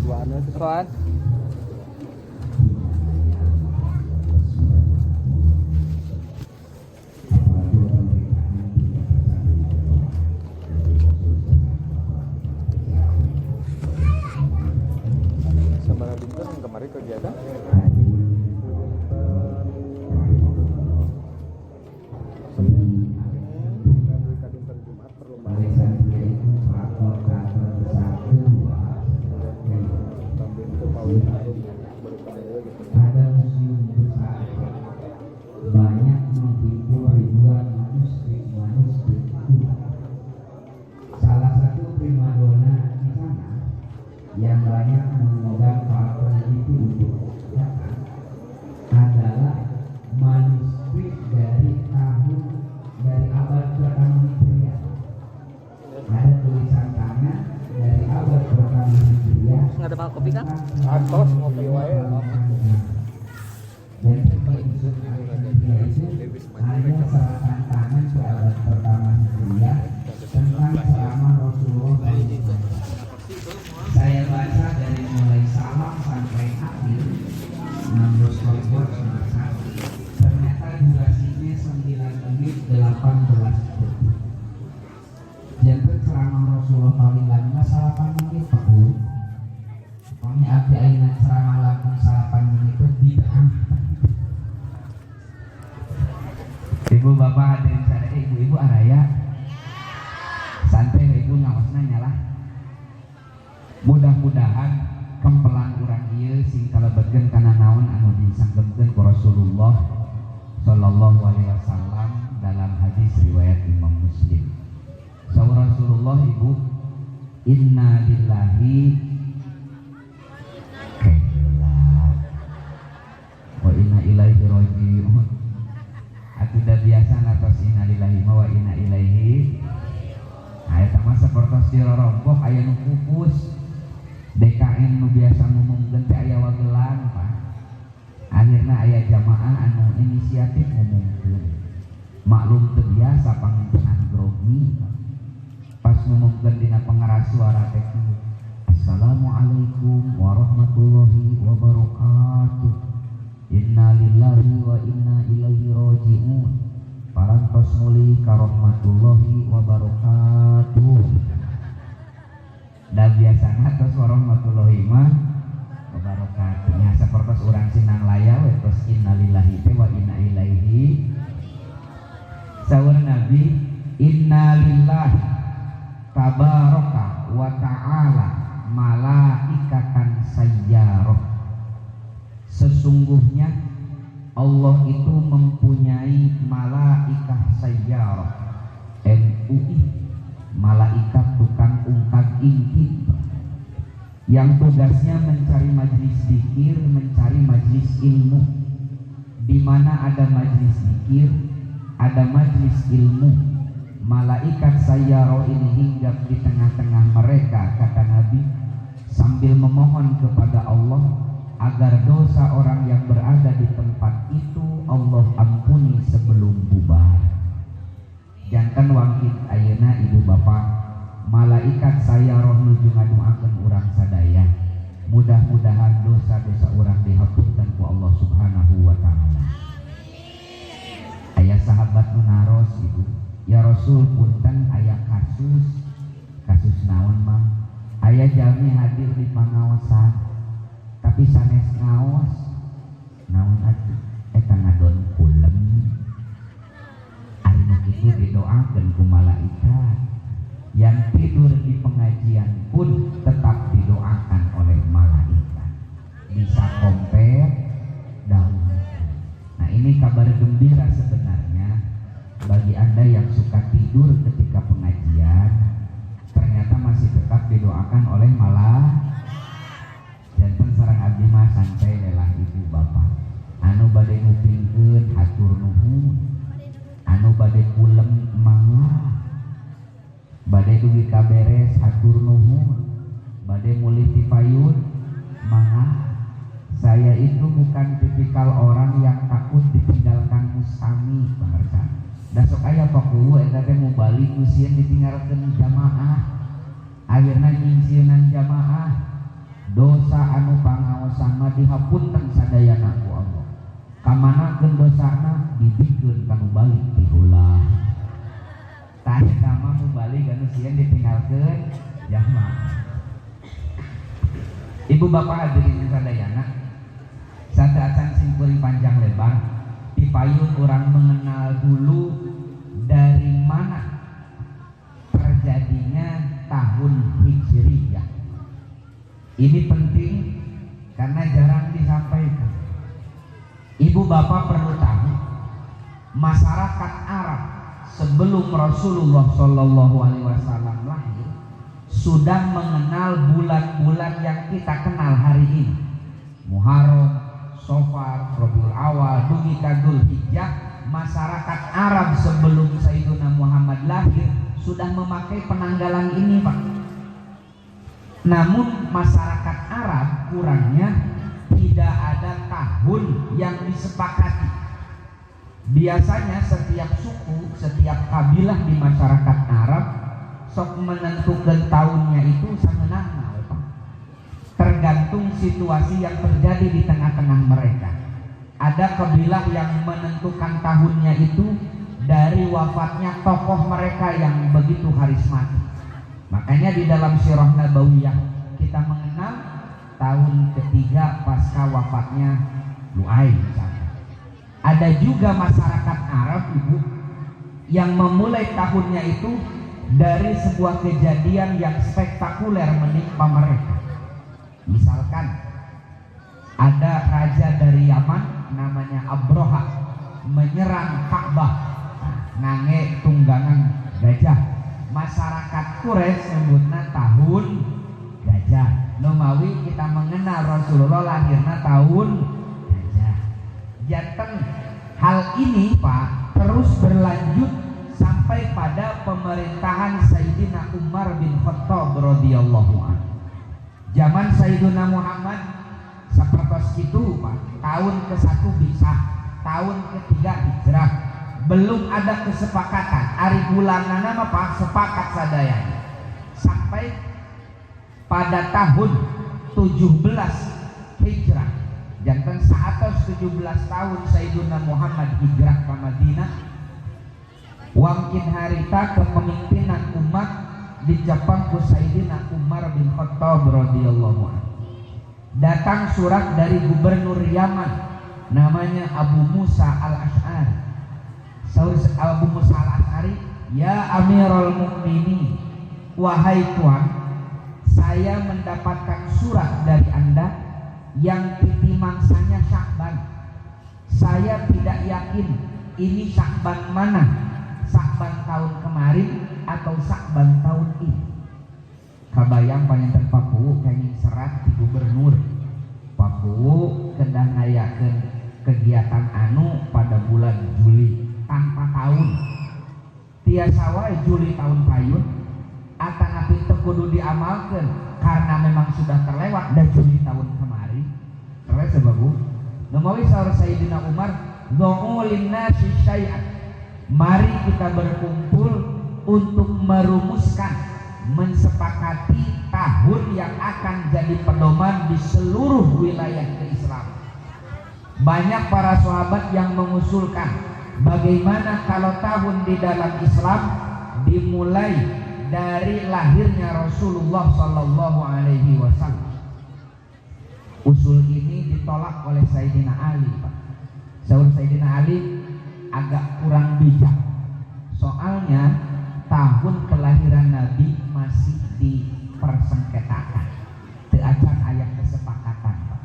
Soan. Sabaraha dinten kemarin kegiatan. Ada museum besar banyak menghibur ribuan manuskrip salah satu primadona di sana yang banyak memegang faktor itu untuk dikerjakan adalah manuskrip dari abad pertama Hijriah. Ada tulisan tangan dari abad pertama Hijriah. Nggak ada kopi kan? Atos ngopi wae. Dan unsur Hijriah itu hanya seratan tangan ke abad pertama Hijriah tentang ceramah Rasulullah. Saya baca dari mulai salam sampai akhir 16 nomor nomor 1. Ternyata durasinya 9 menit 18 detik. Jangan ceramah Rasulullah paling lama 8 menit Pak Bu. Kami abdi ayeuna ceramah langkung 8 menit itu bid'ah. Ibu bapak hadirin sadaya, ibu-ibu araya santai ibu ngaosna nyalah. Mudah-mudahan kempelang urang ieu sing kalebetkeun kana naon anu disanggeupkeun ku Rasulullah sallallahu alaihi wasallam dalam hadis riwayat Imam Muslim. Saur Rasulullah ibu, inna lillahi wa inna ilaihi raji'un. Atuda biasa natos inna lillahi wa inna ilaihi. Aya tama sapertos di rorompok aya nu pupus. DKN nu biasa ngomongkeun teh aya wagelang Pak. Akhirna aya jamaah anu inisiatif ngomongkeun. Maklum teu biasa pangimpenan grogi. Pas ngomongkeun dina pengeras suara teh Assalamualaikum warahmatullahi wabarakatuh. Inna lillahi wa inna ilaihi raji'un. Parantos muli karahmatullahi wabarakatuh. Da biasana tos warahmatullahi wabarakatuh. Nya sapertos urang sinang layar tos inna lillahi wa inna ilaihi. Saur Nabi, inna lillahi tabaraka wa ta'ala malaikatan sayyarah. Sesungguhnya Allah itu mempunyai malaikat sayyarah, MUI, malaikat tukang ungkap ingkit, yang tugasnya mencari majlis zikir, mencari majlis ilmu. Di mana ada majlis zikir, ada majlis ilmu, malaikat sayyarah ini hinggap di tengah-tengah mereka, kata Nabi, sambil memohon kepada Allah agar dosa orang yang berada di tempat itu Allah ampuni sebelum bubar. Jantan wangkit ayeuna ibu bapak, malaikat sayyarah nuju ngadoakeun urang sadaya. Mudah-mudahan dosa-dosa urang dihapuskan ku Allah Subhanahu wa taala. Aya sahabat nu naros ibu, ya Rasul punten aya kasus naon mah? Aya jalmi hadir di pangaosan tapi sanes ngaos naon atuh eta ngadon kulem. Ari nu kitu didoakeun ku malaikat. Yang tidur di pengajian pun tetap didoakan oleh malaikat. Bisa kompet daun. Nah, ini kabar gembira sebenarnya bagi Anda yang suka tidur ketika pengajian. Ternyata masih tetap didoakan oleh malaikat. Janten sareng abdi mah santai lelah ibu bapak. Anu bade ngupingkeun hatur nuhun. Anu bade kulem mangga. Bade dugi kaberes hatur nuhun. Bade mulih ti payun mangga. Saya itu bukan tipikal orang yang takut ditinggalkan musami, pemirsa. Da sok aya pakuwu eta teh mau balik ku sieun ditinggalkeun jamaah. Akhirna nyingsieunan jamaah. Dos sama dihapunten sadayana ku Allah. Kamanakeun dosana dibikeun kanu balik ti heula. Tah eta mah mubalik anu sieun ditinggalkeun jahma. Ibu bapak hadirin sadayana, sadaacan simpeuring panjang lebar, dipayun orang mengenal dulu dari mana terjadinya tahun Hijriyah. Ini penting karena jarang disampaikan. Ibu bapak perlu tahu, masyarakat Arab sebelum Rasulullah SAW lahir sudah mengenal bulan-bulan yang kita kenal hari ini. Muharram, Safar, Rabiul Awal, Dzulhijjah, Dzulhijjah. Masyarakat Arab sebelum Sayyidina Muhammad lahir sudah memakai penanggalan ini, Pak. Namun masyarakat Arab kurangnya tidak ada tahun yang disepakati. Biasanya setiap suku, setiap kabilah di masyarakat Arab sok menentukan tahunnya itu sangeunahna, Pak. Tergantung situasi yang terjadi di tengah-tengah mereka. Ada kabilah yang menentukan tahunnya itu dari wafatnya tokoh mereka yang begitu karismatik. Makanya di dalam Sirah Nabawiyah kita mengenal tahun ketiga pasca wafatnya Lu'ay. Ada juga masyarakat Arab, Ibu, yang memulai tahunnya itu dari sebuah kejadian yang spektakuler menimpa mereka. Misalkan ada raja dari Yaman namanya Abroha menyerang Ka'bah ngange tunggangan gajah. Masyarakat Quraisy sebutna tahun gajah. Nomawi kita mengenal Rasulullah lahirna tahun gajah. Janten hal ini, Pak, terus berlanjut sampai pada pemerintahan Sayyidina Umar bin Khattab radhiyallahu anhu. Zaman Sayyidina Muhammad sapertos kitu, Pak, tahun ke-1 bisa, tahun ke-3 hijrah. Belum ada kesepakatan ari bulanana mah, Pak, sepakat sadayana. Sampai pada tahun 17 hijrah, janten saatos 17 tahun Sayyidina Muhammad hijrah ke Madinah. Wangkin harita kepemimpinan umat dicapang ku Sayyidina Umar bin Khattab radhiyallahu anhu. Datang surat dari gubernur Yaman namanya Abu Musa al-Ash'ari. Saur Abu Musa al-Ash'ari, "Ya Amirul Mukminin, wahai tuan, saya mendapatkan surat dari Anda yang mangsanya Sya'ban. Saya tidak yakin ini Sya'ban mana, Sya'ban tahun kemarin atau Sya'ban tahun ini." Kabayang panjenengan Paku kenging serat di gubernur Paku kedah ngayakeun kegiatan anu pada bulan Juli tanpa tahun. Tiasa wae Juli tahun payun atanapi teu kudu diamalkeun karena memang sudah terlewat dan Juli tahun kemarin. Terus sebabu numawi saur Sayyidina Umar, "Dza'u lin-nasi syai'an." Mari kita berkumpul untuk merumuskan, mensepakati tahun yang akan jadi pedoman di seluruh wilayah keislaman. Banyak para sahabat yang mengusulkan bagaimana kalau tahun di dalam Islam dimulai dari lahirnya Rasulullah Sallallahu Alaihi Wasallam. Usul ini ditolak oleh Sayyidina Ali, Pak. Sayyidina Ali agak kurang bijak. Soalnya tahun kelahiran Nabi masih dipersengketakan. Teu acan aya kesepakatan, Pak.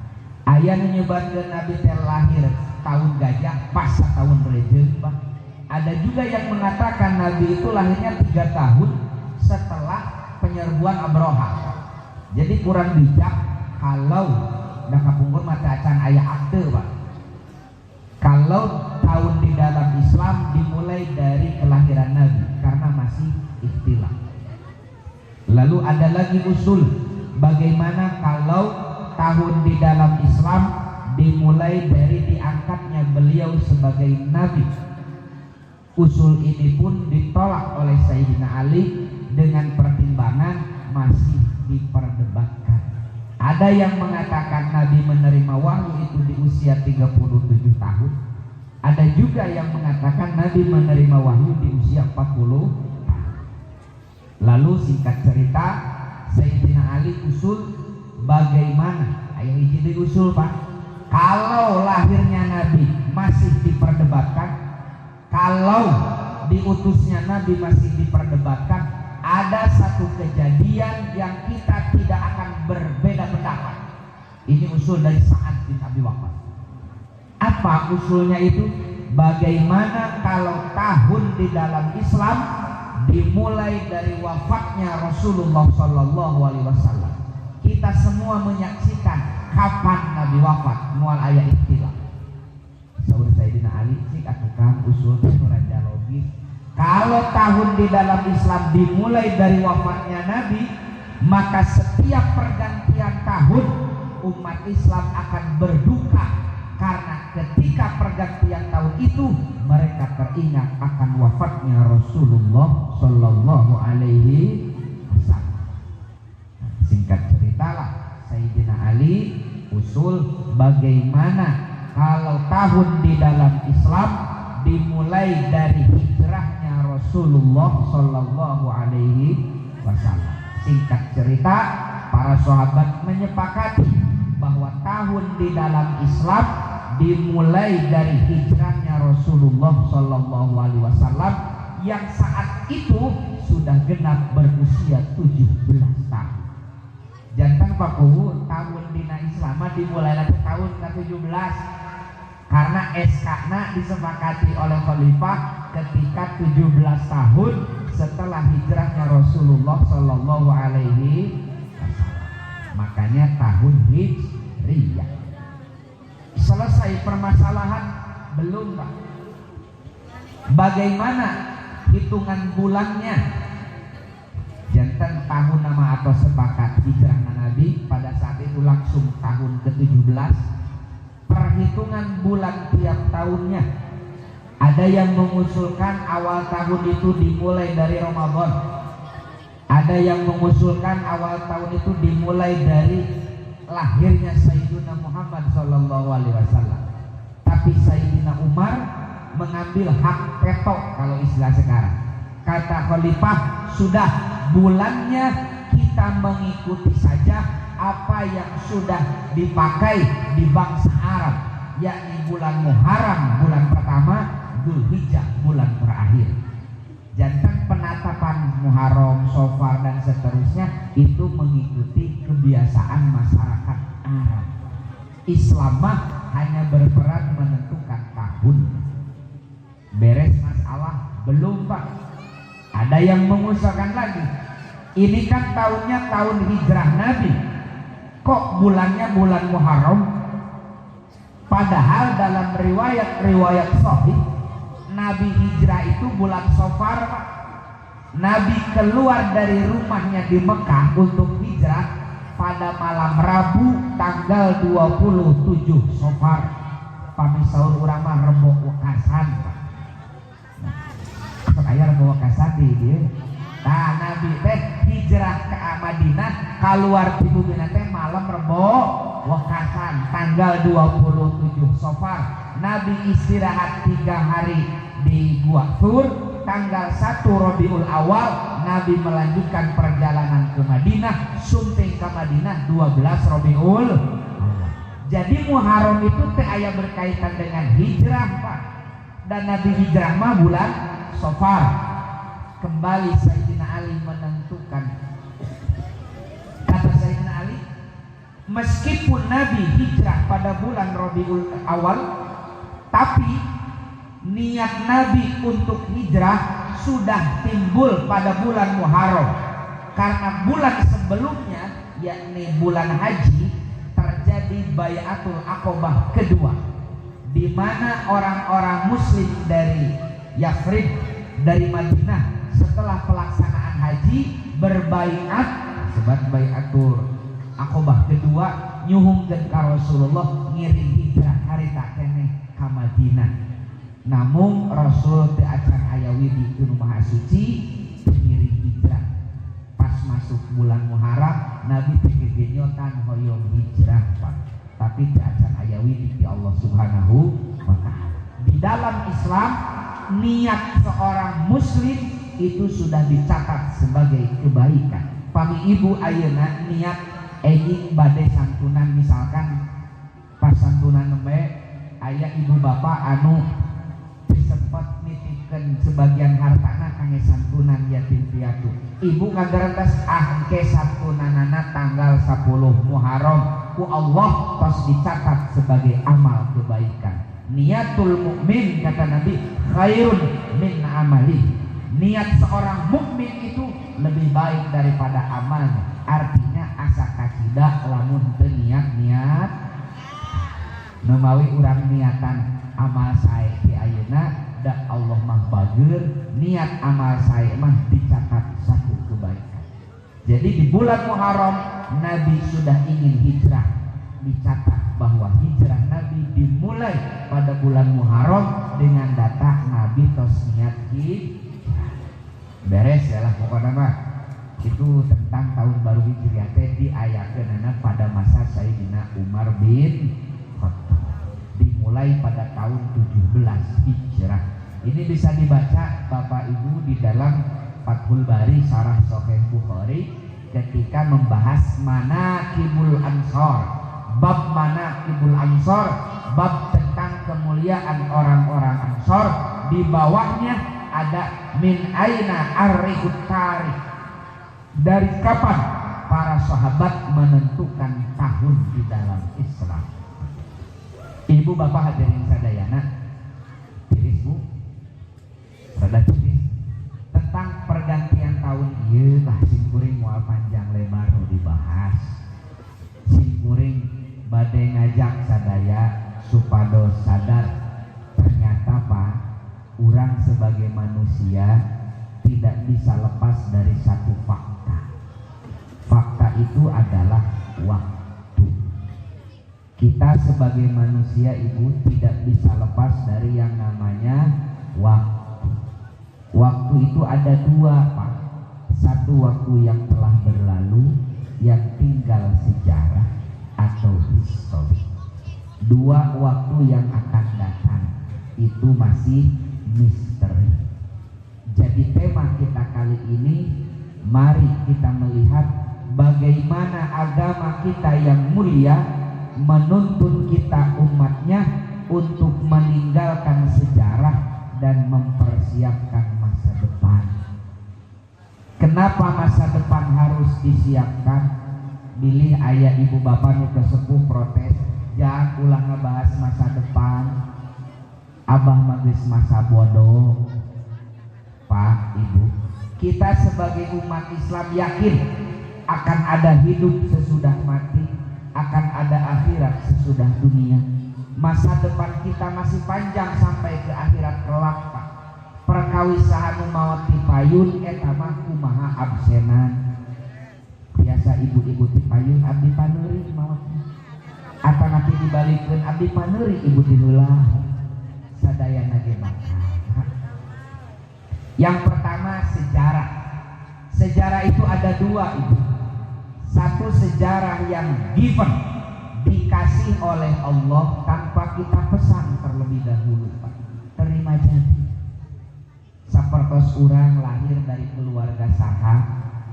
Aya nu nyebatkeun Nabi teh lahir tahun gajah pas tahun rejeun, Pak. Ada juga yang mengatakan Nabi itu lahirnya 3 tahun setelah penyerbuan Abroha. Jadi kurang bijak kalau dah kapungkur mata acan aya akte, Pak. Kalau tahun di dalam Islam dimulai dari kelahiran Nabi karena masih ikhtilaf. Lalu ada lagi usul bagaimana kalau tahun di dalam Islam dimulai dari diangkatnya beliau sebagai Nabi. Usul ini pun ditolak oleh Sayyidina Ali dengan pertimbangan masih diperdebatkan. Ada yang mengatakan Nabi menerima wahyu itu di usia 37 tahun. Ada juga yang mengatakan Nabi menerima wahyu di usia 40 tahun. Lalu singkat cerita, Sayyidina Ali usul bagaimana? Ayo hiji diusul Pak. Kalau lahirnya Nabi masih diperdebatkan, kalau diutusnya Nabi masih diperdebatkan, ada satu kejadian yang kita tidak akan berbeda pendapat. Ini usul dari Sa'ad bin Abi Waqqas. Apa usulnya itu? Bagaimana kalau tahun di dalam Islam dimulai dari wafatnya Rasulullah Sallallahu Alaihi Wasallam. Kita semua menyaksikan kapan Nabi wafat, mual ayat ikhtilaf. Saur Sayyidina Ali cik atukan usul raja logis. Kalau tahun di dalam Islam dimulai dari wafatnya Nabi, maka setiap pergantian tahun umat Islam akan berduka, karena ketika pergantian tahun itu mereka teringat akan wafatnya Rasulullah Sallallahu Alaihi Wasallam. Singkat ceritalah, Sayyidina Ali usul bagaimana kalau tahun di dalam Islam dimulai dari hijrahnya Rasulullah Sallallahu Alaihi Wasallam. Singkat cerita, para sahabat menyepakati bahwa tahun di dalam Islam dimulai dari hijrahnya Rasulullah Sallallahu Alaihi Wasallam yang saat itu sudah genap berusia 17 tahun. Jantan pakuhu tahun dina Islam dimulai lagi tahun ke-17 karena SK-na disepakati oleh Khalifah ketika 17 tahun setelah hijrahnya Rasulullah Sallallahu Alaihi Wasallam. Makanya tahun Hijriyah. Selesai permasalahan belum Pak? Bagaimana hitungan bulannya? Jantan tahun nama atau sepakat hijrah Nabi pada saat itu langsung tahun ke-17. Perhitungan bulan tiap tahunnya, ada yang mengusulkan awal tahun itu dimulai dari Ramadan, ada yang mengusulkan awal tahun itu dimulai dari lahirnya Sayyidina Muhammad Sallallahu Alaihi Wasallam. Tapi Sayyidina Umar mengambil hak veto kalau istilah sekarang. Kata Khalifah, sudah bulannya kita mengikuti saja apa yang sudah dipakai di bangsa Arab, yakni bulan Muharram bulan pertama, Dzulhijjah bulan terakhir. Jantan penetapan Muharram, Safar dan seterusnya itu mengikuti kebiasaan masyarakat Arab. Islam mah hanya berperan menentukan tahun. Beres masalah belum Pak? Ada yang mengusulkan lagi, ini kan tahunnya tahun hijrah Nabi, kok bulannya bulan Muharram? Padahal dalam riwayat sahih Nabi hijrah itu bulan Safar Pak. Nabi keluar dari rumahnya di Mekah untuk hijrah pada malam Rabu tanggal 27 Safar. Pami saur urang mah rembok wekasan Pak. Aya rembok wekasan di dieu. Nah, Nabi teh hijrah ke Madinah, keluar di bumi teh malam rembok wekasan tanggal 27 Safar. Nabi istirahat 3 hari di Gua Thur. Tanggal 1 Rabiul Awal Nabi melanjutkan perjalanan ke Madinah, sunting ke Madinah 12 Rabiul Awal. Jadi Muharram itu teh aya berkaitan dengan hijrah Pak. Dan Nabi hijrah mah bulan Safar. Kembali Sayyidina Ali menentukan. Kata Sayyidina Ali, meskipun Nabi hijrah pada bulan Rabiul Awal, tapi niat Nabi untuk hijrah sudah timbul pada bulan Muharram. Karena bulan sebelumnya, yakni bulan haji, terjadi Bai'atul Aqobah kedua, di mana orang-orang muslim dari Yathrib, dari Madinah, setelah pelaksanaan haji berbaiat sebab Bai'atul Aqobah kedua nyuhungkeun ka Rasulullah ngiring hijrah harita keneh ka Madinah. Namun Rasul teu acan aya widi di Maha Suci ngiring hijrah. Pas masuk bulan Muharram Nabi teu gegenyotan hoyong tapi teu acan aya widik di Allah Subhanahu wa taala. Di dalam Islam niat seorang muslim itu sudah dicatat sebagai kebaikan. Pami ibu ayeuna niat eging bade santunan, misalkan pas santunan nembe aya ibu bapak anu disempet nitipkeun sebagian hartana kangge santunan yatim piatu. Ibu ngagerentas engke santunanana tanggal 10 Muharram ku Allah tos dicatat sebagai amal kebaikan. Niatul mukmin kata Nabi khairun min amali. Niat seorang mukmin itu lebih baik daripada amalnya. Artinya asa kacida lamun teu niat memawi urang niatan amal sae di ayeuna da Allah mah bageur, niat amal sae mah dicatat satu kebaikan. Jadi di bulan Muharram Nabi sudah ingin hijrah, dicatat bahwa hijrah Nabi dimulai pada bulan Muharram dengan data Nabi tos niat hijrah. Beres ya lah pokoknya mah. Itu tentang tahun baru Hijriah teh diayakeunana pada masa Sayyidina Umar bin Khattab. Dimulai pada tahun 17 Hijrah. Ini bisa dibaca Bapak Ibu di dalam Fathul Bari Syarah Sahih Bukhari ketika membahas Manaqibul Ansor. Bab Manaqibul Ansor, bab tentang kemuliaan orang-orang Ansor. Di bawahnya ada min aina ar-rihut tarikh. Dari kapan para sahabat menentukan tahun di dalam Islam? Ibu bapak hadirin sadayana, tiris bu, rada tiris tentang pergantian tahun ieu lah simkuring moal panjang lebar nu dibahas. Simkuring bade ngajak sadaya supados sadar ternyata Pak, urang sebagai manusia tidak bisa lepas dari satu fakta. Fakta itu adalah waktu. Kita sebagai manusia ibu tidak bisa lepas dari yang namanya waktu. Waktu itu ada dua Pak. Satu waktu yang telah berlalu yang tinggal sejarah atau histori. Dua waktu yang akan datang itu masih misteri. Jadi tema kita kali ini, mari kita melihat bagaimana agama kita yang mulia menuntun kita umatnya untuk meninggalkan sejarah dan mempersiapkan masa depan. Kenapa masa depan harus disiapkan? Bilih ayah ibu bapak nu kesepuh protes, jangan ulang ngebahas masa depan. Abah magis masa bodoh. Pak, Ibu, kita sebagai umat Islam yakin akan ada hidup sesudah mati, akan ada akhirat sesudah dunia. Masa depan kita masih panjang sampai ke akhirat kelak Pak. Perkawisahan maot ti payun eta mah kumaha absenan. Biasa ibu-ibu ti payun abdi paneuri maotna. Atanapi dibalikeun abdi paneuri ibu ti heulah. Sadayana ge bakal. Yang pertama sejarah. Sejarah itu ada dua ibu. Satu sejarah yang given, dikasih oleh Allah tanpa kita pesan terlebih dahulu Pak. Terima jadi. Sapertos urang lahir dari keluarga saha,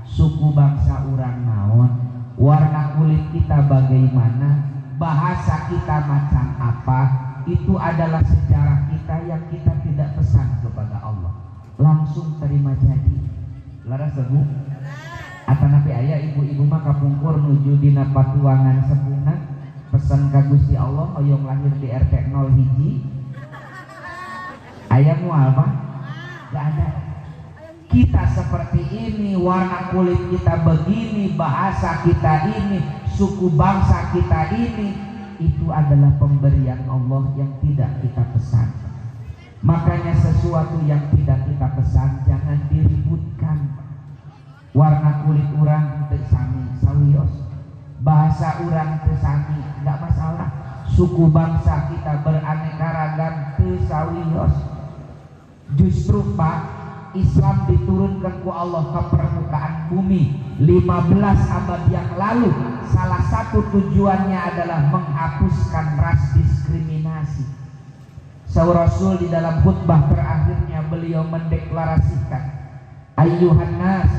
suku bangsa urang naon, warna kulit kita bagaimana, bahasa kita macam apa, itu adalah sejarah kita yang kita tidak pesan kepada Allah. Langsung terima jadi. Laras sebu atanapi aya ibu-ibu mah kapungkur nuju dina patuangan sepuna pesan ka Gusti Allah hoyong lahir di RT 01 aya moal mah gak ada. Kita seperti ini, warna kulit kita begini, bahasa kita ini, suku bangsa kita ini, itu adalah pemberian Allah yang tidak kita pesan. Makanya sesuatu yang tidak kita pesan jangan diributkan. Warna kulit orang teu sami sawios, bahasa orang teu sami enggak masalah. Suku bangsa kita beraneka ragam teu sawios. Justru Pak, Islam diturunkan ku Allah ke permukaan bumi 15 abad yang lalu. Salah satu satu tujuannya adalah menghapuskan ras diskriminasi. Rasul di dalam khutbah terakhirnya beliau mendeklarasikan, ayyuhan nas,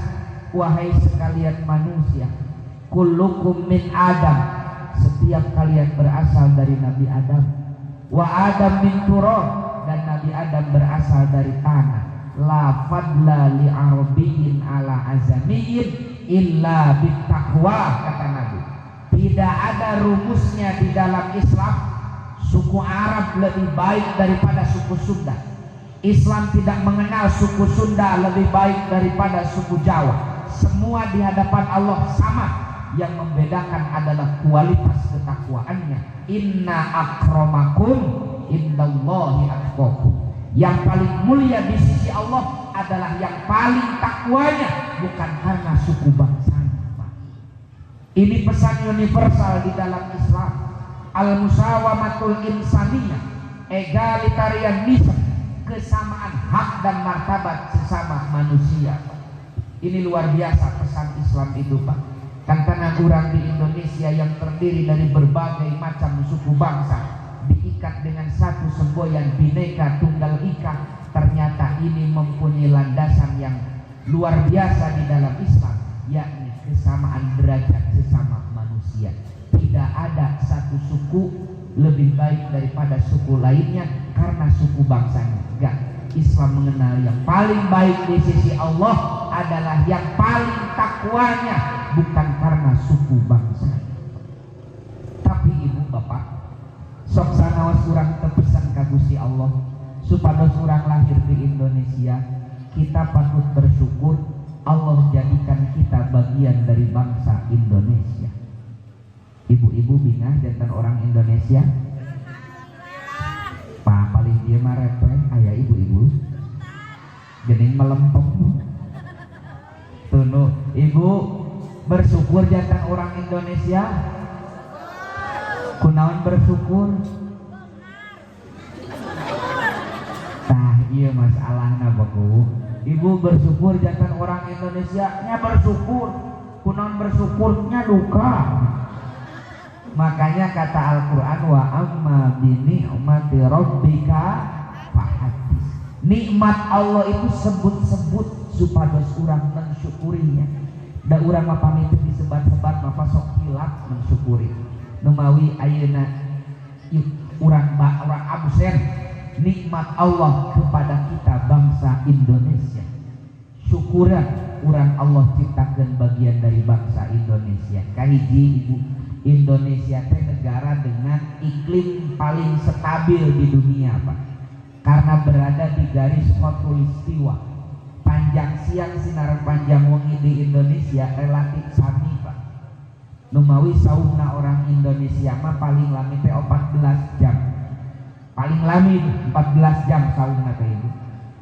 wahai sekalian manusia, kullukum min Adam, setiap kalian berasal dari Nabi Adam, wa Adam min turab, dan Nabi Adam berasal dari tanah. La fadla li arabiyyin ala azamiyyin illa bittaqwa, kata Nabi. Tidak ada rumusnya di dalam Islam suku Arab lebih baik daripada suku Sunda. Islam tidak mengenal suku Sunda lebih baik daripada suku Jawa. Semua di hadapan Allah sama. Yang membedakan adalah kualitas ketakwaannya. Inna akramakum indallahi atqakum. Yang paling mulia di sisi Allah adalah yang paling takwanya, bukan karena suku bangsanya. Ini pesan universal di dalam Islam. Al-musawamatul insaniyah, egalitarianisme, kesamaan hak dan martabat sesama manusia. Ini luar biasa pesan Islam itu, Pak. Karena orang di Indonesia yang terdiri dari berbagai macam suku bangsa diikat dengan satu semboyan Bhinneka Tunggal Ika, ternyata ini mempunyai landasan yang luar biasa di dalam Islam, yakni kesamaan derajat sesama manusia. Tidak ada satu suku lebih baik daripada suku lainnya karena suku bangsanya. Enggak. Islam mengenal yang paling baik di sisi Allah adalah yang paling takwanya, bukan karena suku bangsanya. Tapi ibu bapak, sok sanaos urang tepisan ka Gusti Allah supados urang lahir di Indonesia, kita patut bersyukur Allah jadikan kita bagian dari bangsa Indonesia. Ibu-ibu bingah jantan orang Indonesia. Pak paling dia mah repeh aya ibu-ibu. Gening melempem. Tunu, ibu bersyukur jantan orang Indonesia. Kunaon bersyukur? Tah iya masalahna baku. Ibu bersyukur jantan orang Indonesia nya bersyukur. Kunaon bersyukurnya duka. Makanya kata Al-Quran, wa amma bi ni'mati rabbika fahaddits. Nikmat Allah itu sebut-sebut supados urang mensyukurinya. Da urang mah pamit disebat-sebat mah sok hilap mensyukuri. Numawi ayeuna urang absen nikmat Allah kepada kita bangsa Indonesia. Syukuran urang Allah ciptakeun bagian dari bangsa Indonesia. Kahiji ibu, Indonesia teh negara dengan iklim paling stabil di dunia, Pak. Karena berada di garis khatulistiwa. Panjang siang sinar panjang wengi di Indonesia relatif sami, Pak. Numawi saumna orang Indonesia mah paling lami teh 14 jam. Paling lami 14 jam saumna teh itu.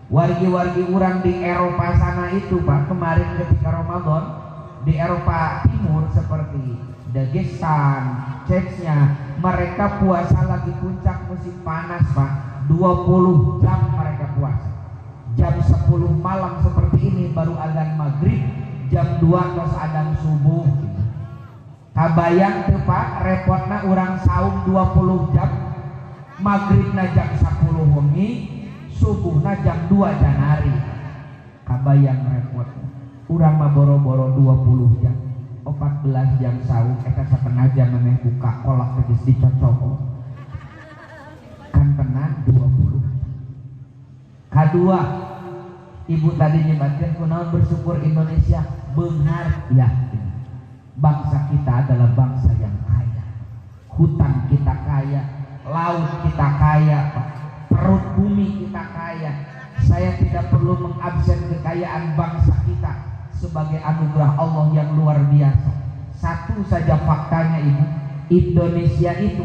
Wargi-wargi urang di Eropa sana itu, Pak, kemarin ketika Ramadan di Eropa Timur seperti Dagestan, Chechnya, mereka puasa lagi puncak musim panas, Pak. 20 jam mereka puasa. Jam 10 malam seperti ini baru adzan maghrib, jam 2 tos adzan subuh. Kabayang teu Pak, repotna urang saum 20 jam, maghribna jam 10 wengi, subuhna jam 2 janari. Kabayang repotna. Urang mah boro-boro 20 jam. 14 jam saum eta setengah jam meneh buka kolak geus dicocok kan tenang 20. Kedua, ibu tadi nyebatkeun kunaon bersyukur Indonesia beunghar ya. Bangsa kita adalah bangsa yang kaya. Hutan kita kaya, laut kita kaya, perut bumi kita kaya. Saya tidak perlu mengabsen kekayaan bangsa kita sebagai anugerah Allah yang luar biasa. Satu saja faktanya ibu, Indonesia itu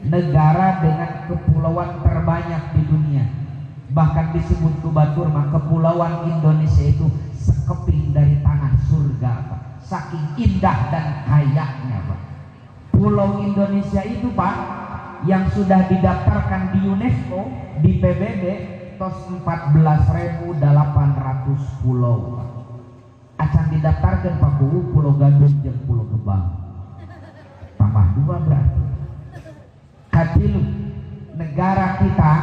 negara dengan kepulauan terbanyak di dunia. Bahkan disebut kubatur mah kepulauan Indonesia itu sekeping dari tanah surga, Pak. Saking indah dan kayanya, Pak. Pulau Indonesia itu, Pak, yang sudah didaftarkan di UNESCO, di PBB, tos 14.800 pulau, Pak. Acan didaftarkan Pak Pulau Gadung jeung Pulau Gebang. Apa berarti? Katilu, negara kita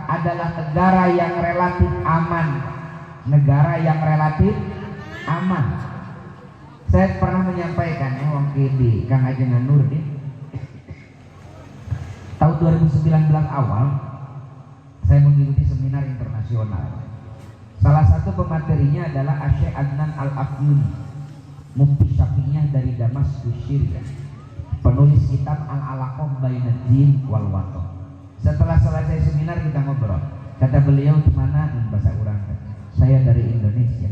adalah negara yang relatif aman. Negara yang relatif aman. Saya pernah menyampaikan waktu di Kang Ajengan Nurdin tahun 2019 awal saya mengikuti seminar internasional. Salah satu pematerinya adalah Syekh Adnan Al-Afyuni, mufti Syafi'iyah dari Damaskus, Syria, penulis kitab Al-Alaqah Bainad Din wal Watan. Setelah selesai seminar kita ngobrol. Kata beliau, di mana? Bahasa urang. Saya dari Indonesia.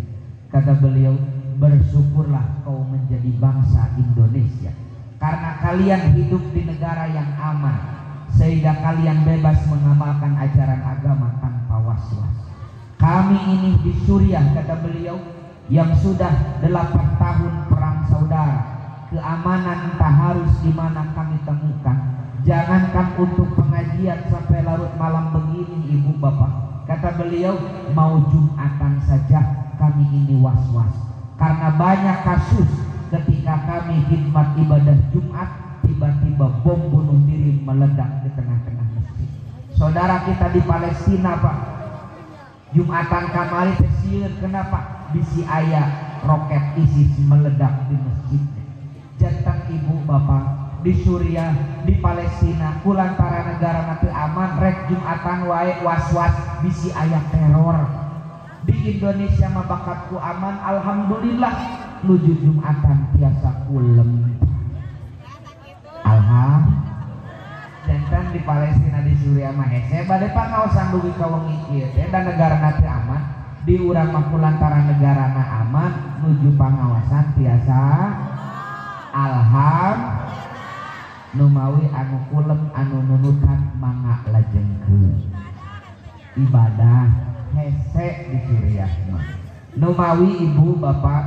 Kata beliau, bersyukurlah kau menjadi bangsa Indonesia karena kalian hidup di negara yang aman sehingga kalian bebas mengamalkan ajaran agama tanpa was-was. Kami ini di Suriah, kata beliau, yang sudah 8 tahun perang saudara, keamanan entah harus di mana kami temukan. Jangankan untuk pengajian sampai larut malam begini ibu bapak, kata beliau, mau Jumatan saja kami ini was-was karena banyak kasus ketika kami khidmat ibadah Jumat tiba-tiba bom bunuh diri meledak di tengah-tengah masjid. Saudara kita di Palestina Pak, Jumatan kamari tesieun kenapa? Bisi aya roket ISIS meledak di masjidnya. Jantan ibu bapak di Suriah, di Palestina, kulantara negara nanti aman, rek Jumatan wae was-was bisi aya teror. Di Indonesia mah bakatku aman, alhamdulillah. Nuju Jumatan tiasa kulem. Alhamdulillah. Jantan di Palestina, di Suriah mah hese bade pangaosan dugi ka wengi kieu teh dan negara nanti aman. Di urang mah kulantara negara na aman, nuju pangawasan tiasa alhamdulillah. Numawi anu kulem anu nunutan mangga lajengkeun ibadah hese di Suriah mah. Numawi ibu bapak,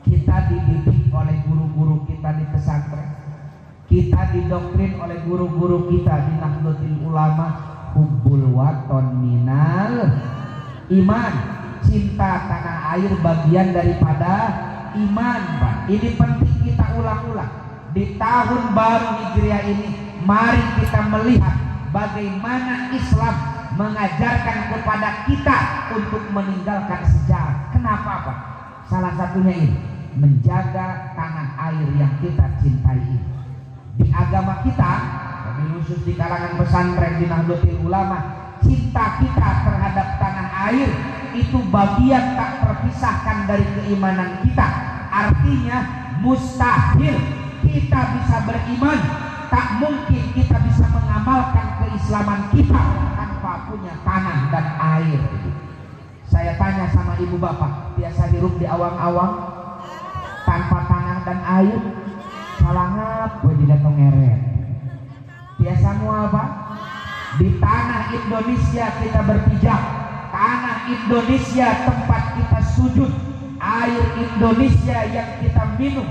kita dididik oleh guru-guru kita di pesantren, kita didoktrin oleh guru-guru kita di Nahdlatul Ulama, hubbul waton minal iman, cinta tanah air bagian daripada iman Pak. Ini penting kita ulang-ulang di tahun baru Hijriah ini. Mari kita melihat bagaimana Islam mengajarkan kepada kita untuk meninggalkan sejarah. Kenapa Pak? Salah satunya ini, menjaga tanah air yang kita cintai ini. Di agama kita, khusus di kalangan pesantren di Nahdlatul Ulama, cinta kita terhadap tanah air itu bagian tak terpisahkan dari keimanan kita. Artinya mustahil kita bisa beriman, tak mungkin kita bisa mengamalkan keislaman kita tanpa punya tanah dan air. Saya tanya sama ibu bapak, biasa hirup di awang-awang tanpa tanah dan air, salangap gue juga ngeret. Biasa mual Pak? Di tanah Indonesia kita berpijak, tanah Indonesia tempat kita sujud, air Indonesia yang kita minum,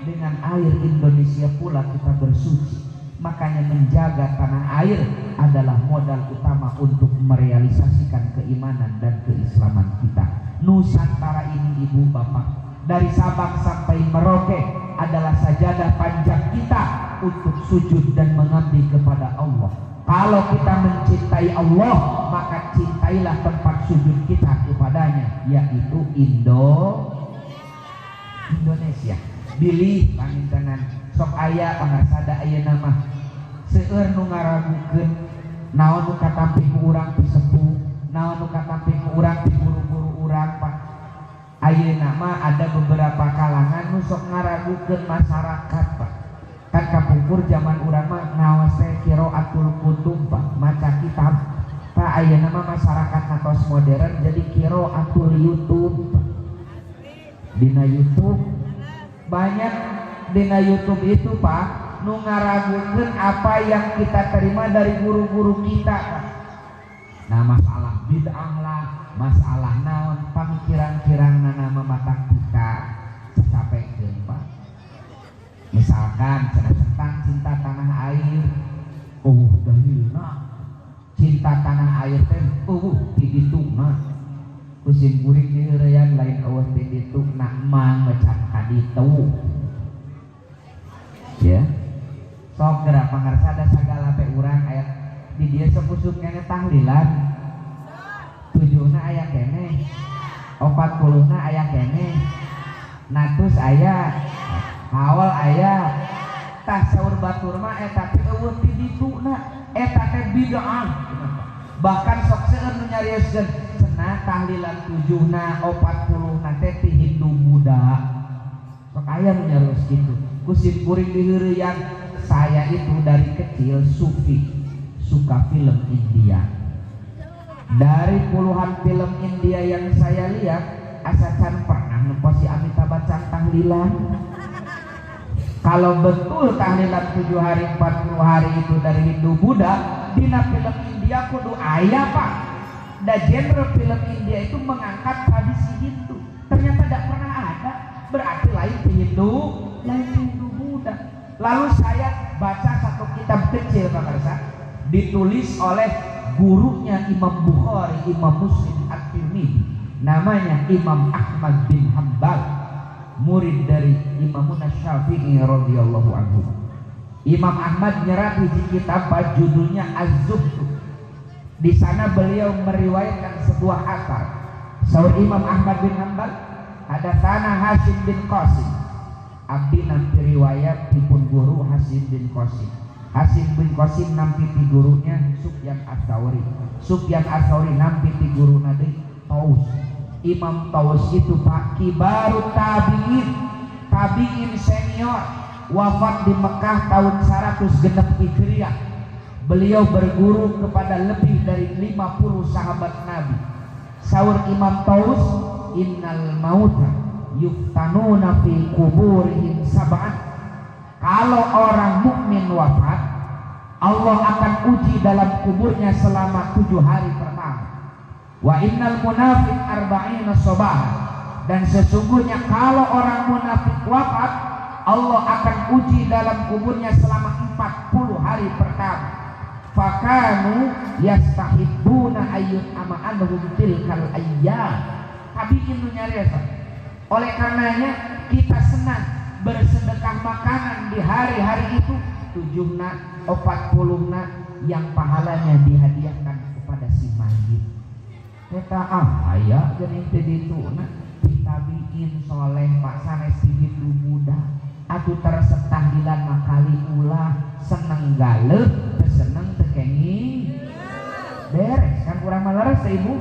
dengan air Indonesia pula kita bersuci. Makanya menjaga tanah air adalah modal utama untuk merealisasikan keimanan dan keislaman kita. Nusantara ini ibu bapak, dari Sabang sampai Merauke adalah sajadah panjang kita untuk sujud dan mengabdi kepada Allah. Kalau kita mencintai Allah, maka cintailah tempat sujud kita kepadanya, yaitu Indonesia. Bilih pangintenan sok aya pangarsada aya nama seueur nu ngaragukeun naon nu katampi ku urang ti sepuh, naon nu katampi ku urang ti guru-guru urang Pak. Ayeuna mah ada beberapa kalangan nu sok ngaragukeun masyarakat Pak. Kan kapungkur zaman urang mah ngaos teh qiraatul kutub Pak, maca kitab. Pak ayeuna mah masyarakat natos modern jadi qiraatul YouTube Pak. Dina YouTube banyak, dina YouTube itu Pak nu ngaragukeun apa yang kita terima dari guru-guru kita Pak. Nah masalah bid'ah lah, masalah naon pamikiran-kirang nama mataktika sasapekeun Pak. Misalkan tentang cinta tanah air, dalilna cinta tanah air teh ti dituna kusim guring di heureyan lain eueuh ti ditu nak mang macan kaditu ya. sok gerak pangarsada sagala teh urang aya di dieu sepusuk kene tahlilan 7na aya kene 40na aya kene natus aya awal aya tah saur batur mah eta teh eueuh ti dituna eta teh bid'ah bahkan sok seueur nu nyarioskeun cenah tahlilan 7na 40na teh ti Hindu Buddha sok aya nu nyarios kitu ku simkuring diheureuyan saya itu dari kecil suka film India. Dari puluhan film India yang saya lihat, asa can pernah nemposi Amitabh Bachchan tahlilan. Kalau betul tahlilan 7 hari 40 hari itu dari Hindu Buddha, dina film India kudu aya Pak. Da genre film India itu mengangkat tradisi Hindu. Ternyata tidak pernah ada. Berarti lain Hindu Buddha. Lalu saya baca satu kitab kecil Pak Karsa, ditulis oleh gurunya Imam Bukhari, Imam Muslim At-Tirmidzi, namanya Imam Ahmad bin Hanbal, murid dari Imam Syafi'i radhiyallahu anhu. Imam Ahmad nyerat hiji kitab judulnya Az-Zuhd. Di sana beliau meriwayatkan sebuah asar. Saur Imam Ahmad bin Hanbal, ada tanah Hasim bin Qasim. Abdi nampi riwayat dipun guru Hasim bin Qasim. Hasim bin Qasim nampi ti gurunya Sufyan Ats-Tsauri. Sufyan Ats-Tsauri nampi ti guruna deui Taus. Imam Taus itu Pak kibarut tabi'in senior, wafat di Mekah tahun 100 Hijriah. Beliau berguru kepada lebih dari 50 sahabat Nabi. Saur Imam Taus, innal mauta yuftanuna fi kuburihim sab'an. Kalau orang mukmin wafat, Allah akan uji dalam kuburnya selama 7 hari pertama. Wa innal munafiq arba'ina sabahan. Dan sesungguhnya kalau orang munafik wafat, Allah akan uji dalam kuburnya selama 40 hari pertama. Fakanu yastahibbuna ayyun ama anhum tilkal ayyam. Tabi'in nu nyarios. Oleh karenanya kita senang bersedekah makanan di hari-hari itu 7na 40na yang pahalanya dihadiahkan kepada si mayit. Eta aya geuning teh dituna ditabiin soleh Pak sanes ti Hindu Buddha atuh teresep tahlilan makali ulah seneng galeuh teu seneng teu kenging beres kan urang mah leres Ibu.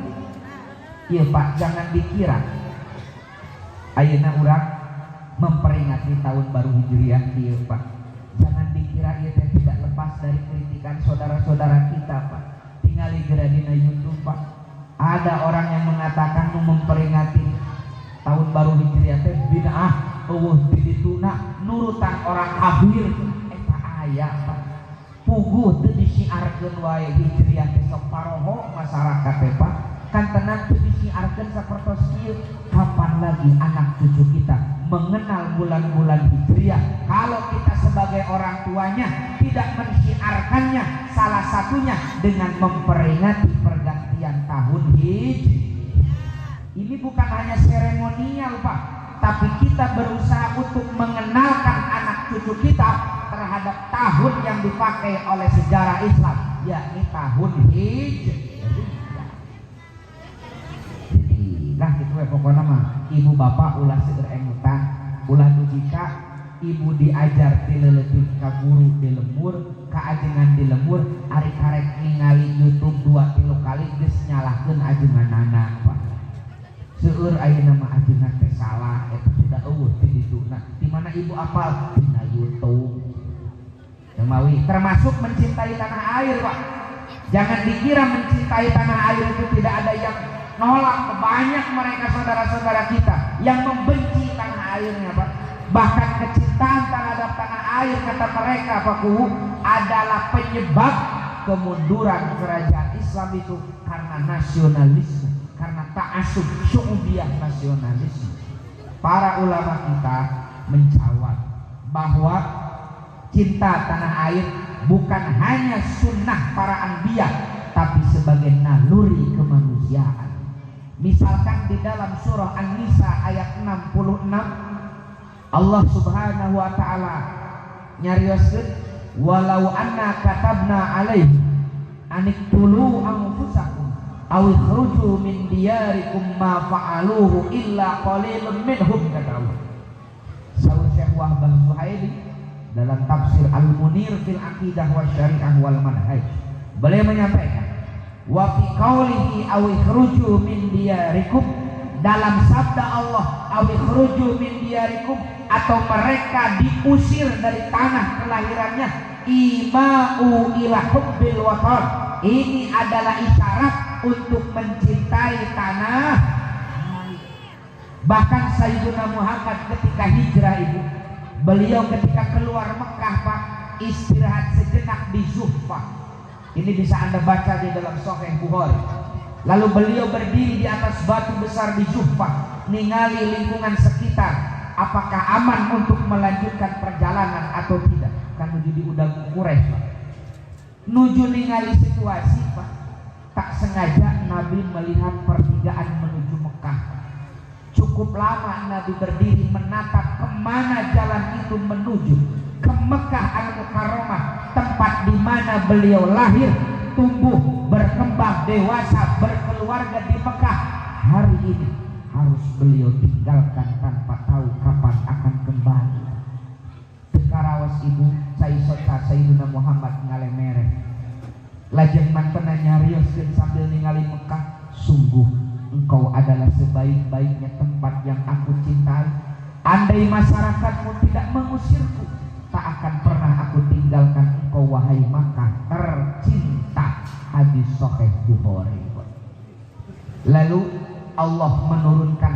Ieu Pak jangan dikira ayeuna urang memperingati tahun baru Hijriah ieu Pak. Jangan dikira ieu teh tidak lepas dari kritikan saudara-saudara kita Pak. Tingali geura dina YouTube Pak. Ada orang yang mengatakan memperingati tahun baru Hijriah teh bid'ah, eueuh di dituna nurutan orang kafir. Eta aya Pak. Puguh teu disiarkeun wae Hijriah teh sok paroho masyarakat teh Pak. Kan tenang teu disiarkeun sapertos kieu. Kapan lagi anak cucu kita mengenal bulan-bulan Hijriah kalau kita sebagai orang tuanya tidak mensiarkannya, salah satunya dengan memperingati pergantian tahun Hijriah. Ini bukan hanya seremonial Pak, tapi kita berusaha untuk mengenalkan anak cucu kita terhadap tahun yang dipakai oleh sejarah Islam, yakni tahun Hijriah. Nah gitu pokoknya mah ibu bapak ulah seueur engutan ulah dujika ibu diajar ti leuleutih ka guru di lembur ka ajengan di lembur ari karek ningali YouTube 2-3 kali geus nyalahkeun ajenganana Pak. Seueur ayeuna mah ajengan teh salah eta tidak eueuh ti dituna. Di mana ibu apal dina YouTube. Mawi termasuk mencintai tanah air Pak. Jangan dikira mencintai tanah air itu tidak ada yang nolak. Banyak mereka saudara-saudara kita yang membenci tanah airnya Pak. Bahkan kecintaan terhadap tanah air kata mereka Pak Kuhu adalah penyebab kemunduran kerajaan Islam itu karena nasionalisme, karena ta'assub syu'ubiyah nasionalisme. Para ulama kita menjawab bahwa cinta tanah air bukan hanya sunnah para anbiya tapi sebagai naluri kemanusiaan. Misalkan di dalam surah An-Nisa ayat 66 Allah Subhanahu wa taala nyarioskeun walau anna katabna alaihi aniktulu anfusakum aw ikhruju min diyarikum ma fa'aluhu illa qalilun minhum, kata Allah. Saur Syekh Wahbah Zuhaili dalam tafsir Al-Munir fil Aqidah wa Syariah wal Manhaj, beliau menyampaikan wa fi qaulihi aw ikhruju min diyarikum, dalam sabda Allah aw ikhruju min diyarikum, atau mereka diusir dari tanah kelahirannya, ima'u ila hubbil watan, ini adalah isyarat untuk mencintai tanah. Bahkan Sayyiduna Muhammad ketika hijrah itu, beliau ketika keluar Mekah Pak, istirahat sejenak di Zuhfah. Ini bisa Anda baca di dalam Sahih Bukhari. Lalu beliau berdiri di atas batu besar di Zuhfah, ningali lingkungan sekitar, apakah aman untuk melanjutkan perjalanan atau tidak. Kan menuju di udang Quraisy Pak. Nuju ningali situasi Pak, tak sengaja Nabi melihat pertigaan menuju Mekah. Cukup lama Nabi berdiri menatap kemana jalan itu menuju ke Mekah Al-Mukarramah, tempat di mana beliau lahir, tumbuh, berkembang, dewasa, berkeluarga di Mekah. Hari ini harus beliau tinggalkan tanpa tahu kapan akan kembali. Tekarawas ibu Sayyidina Sayyidina Muhammad ngalih mereh. Lajeng mantena nyarioskeun sambil ningali Mekah, sungguh engkau adalah sebaik-baiknya tempat yang aku cintai. Andai masyarakatmu tidak mengusirku, tak akan pernah aku tinggalkan engkau wahai Makkah tercinta. Hadis Sahih Bukhari. Lalu Allah menurunkan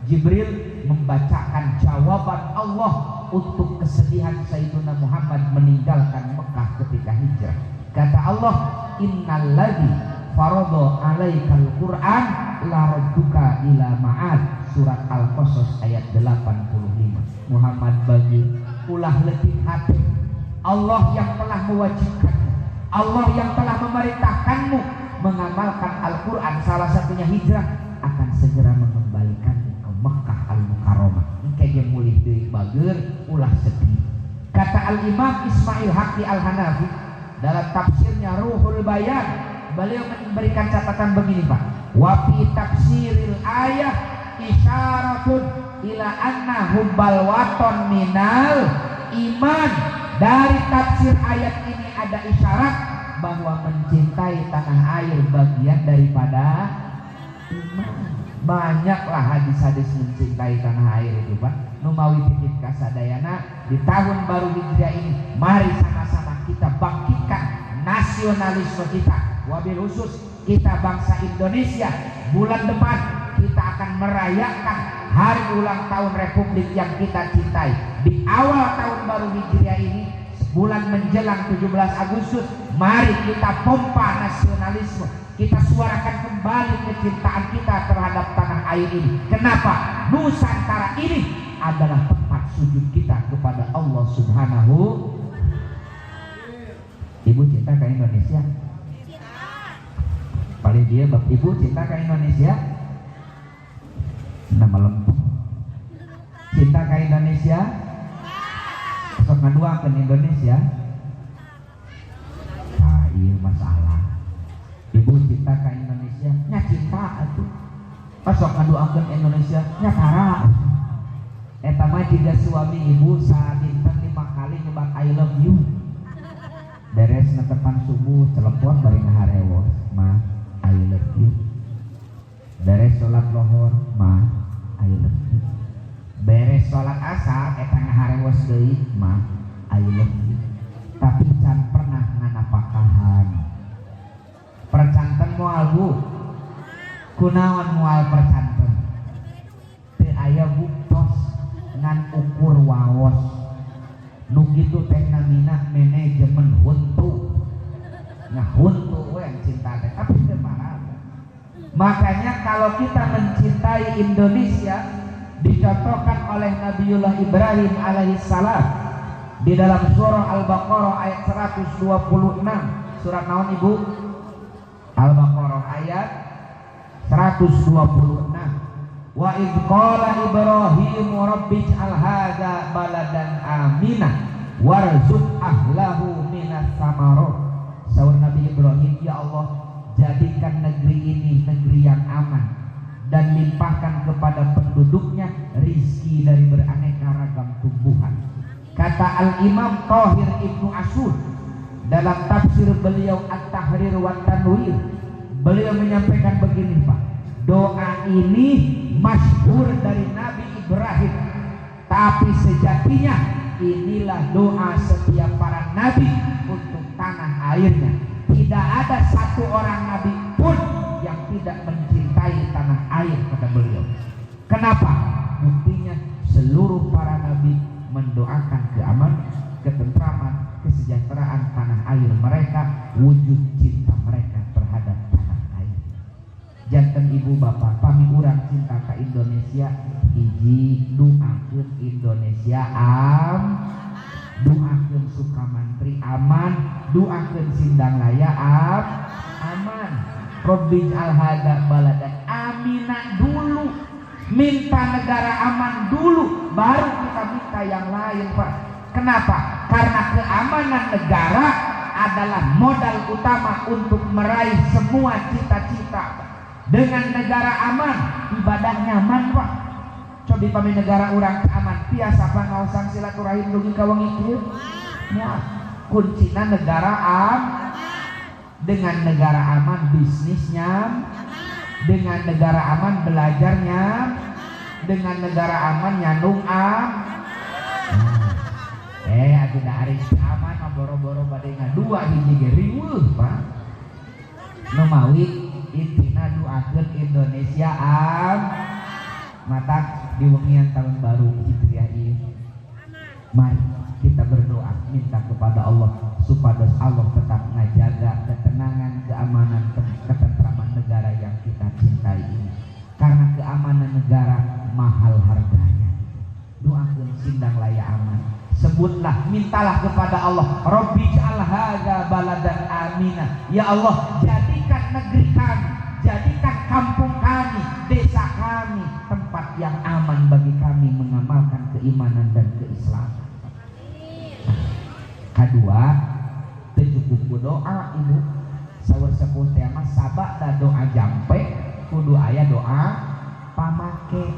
Jibril membacakan jawaban Allah untuk kesedihan Sayyidina Muhammad meninggalkan Mekah ketika hijrah. Kata Allah, innalladzi farada alaikal Qur'an laradduka ila ma'ad. Surat Al-Qasas ayat 85. Muhammad bagi ulah letih hati, Allah yang telah mewajibkanmu, Allah yang telah memerintahkanmu mengamalkan Al-Quran, salah satunya hijrah, akan segera mengembalikanmu ke Mekah Al-Mukarramah. Engke ge mulih deui bager ulah sedih. Kata Al-Imam Ismail Haqqi Al-Hanafi dalam tafsirnya Ruhul Bayan, beliau memberikan catatan begini Pak, wa fi tafsiril ayah isyaratun ila anna hubbal waton minal iman. Dari tafsir ayat ini ada isyarat bahwa mencintai tanah air bagian daripada iman. Banyaklah hadis-hadis mencintai tanah air itu Pak. Numawi titip kasadayana di tahun baru Hijriah ini, mari sama-sama kita bangkitkan nasionalisme kita. Wabil khusus kita bangsa Indonesia, bulan depan kita akan merayakan hari ulang tahun Republik yang kita cintai. Di awal tahun baru Hijriah ini, bulan menjelang 17 Agustus, mari kita pompa nasionalisme. Kita suarakan kembali kecintaan kita terhadap tanah air ini. Kenapa? Nusantara ini adalah tempat sujud kita kepada Allah Subhanahu. Ibu cinta ke Indonesia? Paling dia bab ibu cinta ke Indonesia? Nama lempeng. Cinta ke Indonesia? Sok ngadua ke Indonesia? Nah, iya masalah. Ibu cinta ke Indonesia? Nya cinta atuh. Sok ngadua ke Indonesia? Nya tara. Eta mah jiga suami ibu sadinten 5 kali nyebat I love you. Beres netepan subuh telepon bari ngaharewos, ma I love you. Beres sholat lohor, ma I love you. Beres sholat asar eta ngaharewos deui, ma I love you. Tapi can pernah nganapakahan. Percanten moal bu, kunaon moal percanten? Teu aya buktos ngan ukur waos. Nu kitu teh namina manajemen huntu. Nah huntu we yang cinta teh, tapi teu marah. Makanya kalau kita mencintai Indonesia, dicontohkan oleh Nabiullah Ibrahim alaihissalam di dalam surah Al-Baqarah ayat 126. Surat naon ibu? Al-Baqarah ayat 126. Wa idh qala Ibrahim rabbij'al hadza baladan aminah warzuq ahlahu minas samarot. Saur Nabi Ibrahim, ya Allah, jadikan negeri ini negeri yang aman dan limpahkan kepada penduduknya rizki dari beraneka ragam tumbuhan. Kata Al-Imam Thahir Ibnu Ashur dalam tafsir beliau At-Tahrir wa Tanwir, beliau menyampaikan begini Pak, doa ini masyhur dari Nabi Ibrahim, tapi sejatinya inilah doa setiap para nabi untuk tanah airnya. Tidak ada satu orang nabi pun yang tidak mencintai tanah air, kata beliau. Kenapa? Buktinya seluruh para nabi mendoakan keamanan, ketentraman, kesejahteraan tanah air mereka, wujud cinta mereka terhadap tanah air. Janten ibu bapak, pami urang cinta ke Indonesia, hiji doakeun Indonesia doakeun Sukamantri aman, doakeun Sindang Laya aman. Robbi al-hada baladan amina dulu, minta negara aman dulu, baru kita minta yang lain Pak. Kenapa? Karena keamanan negara adalah modal utama untuk meraih semua cita-cita. Dengan negara aman, ibadah nyaman Pak. Cobi pami negara urang aman, biasa pangaosan silaturahim dugi ka wengi kieu. Moal kuncina negara dengan negara aman bisnisnya, dengan negara aman belajarnya, dengan negara aman nyandung atuh da ari aman boro-boro bade ngadua hiji ge riweuh Pak. Nu mawi intina doakeun Indonesia mata di wengian tahun baru Hijriah ieu. Mari kita berdoa minta kepada Allah supaya Allah tetap ngajaga ketenangan, keamanan, ketentraman negara yang kita cintai ini. Karena keamanan negara mahal harganya. Doakeun Sindang Laya aman. Sebutlah, mintalah kepada Allah, Rabbi ja'al hadza baladan amina. Ya Allah, jadikan negeri kami, jadikan kampung kami, desa kami tempat yang aman bagi kami mengamalkan keimanan dan keislaman. Kedua, cukup doa ibu. Saur sepuh teh mah sabak da doa jampe, kudu aya doa pamake.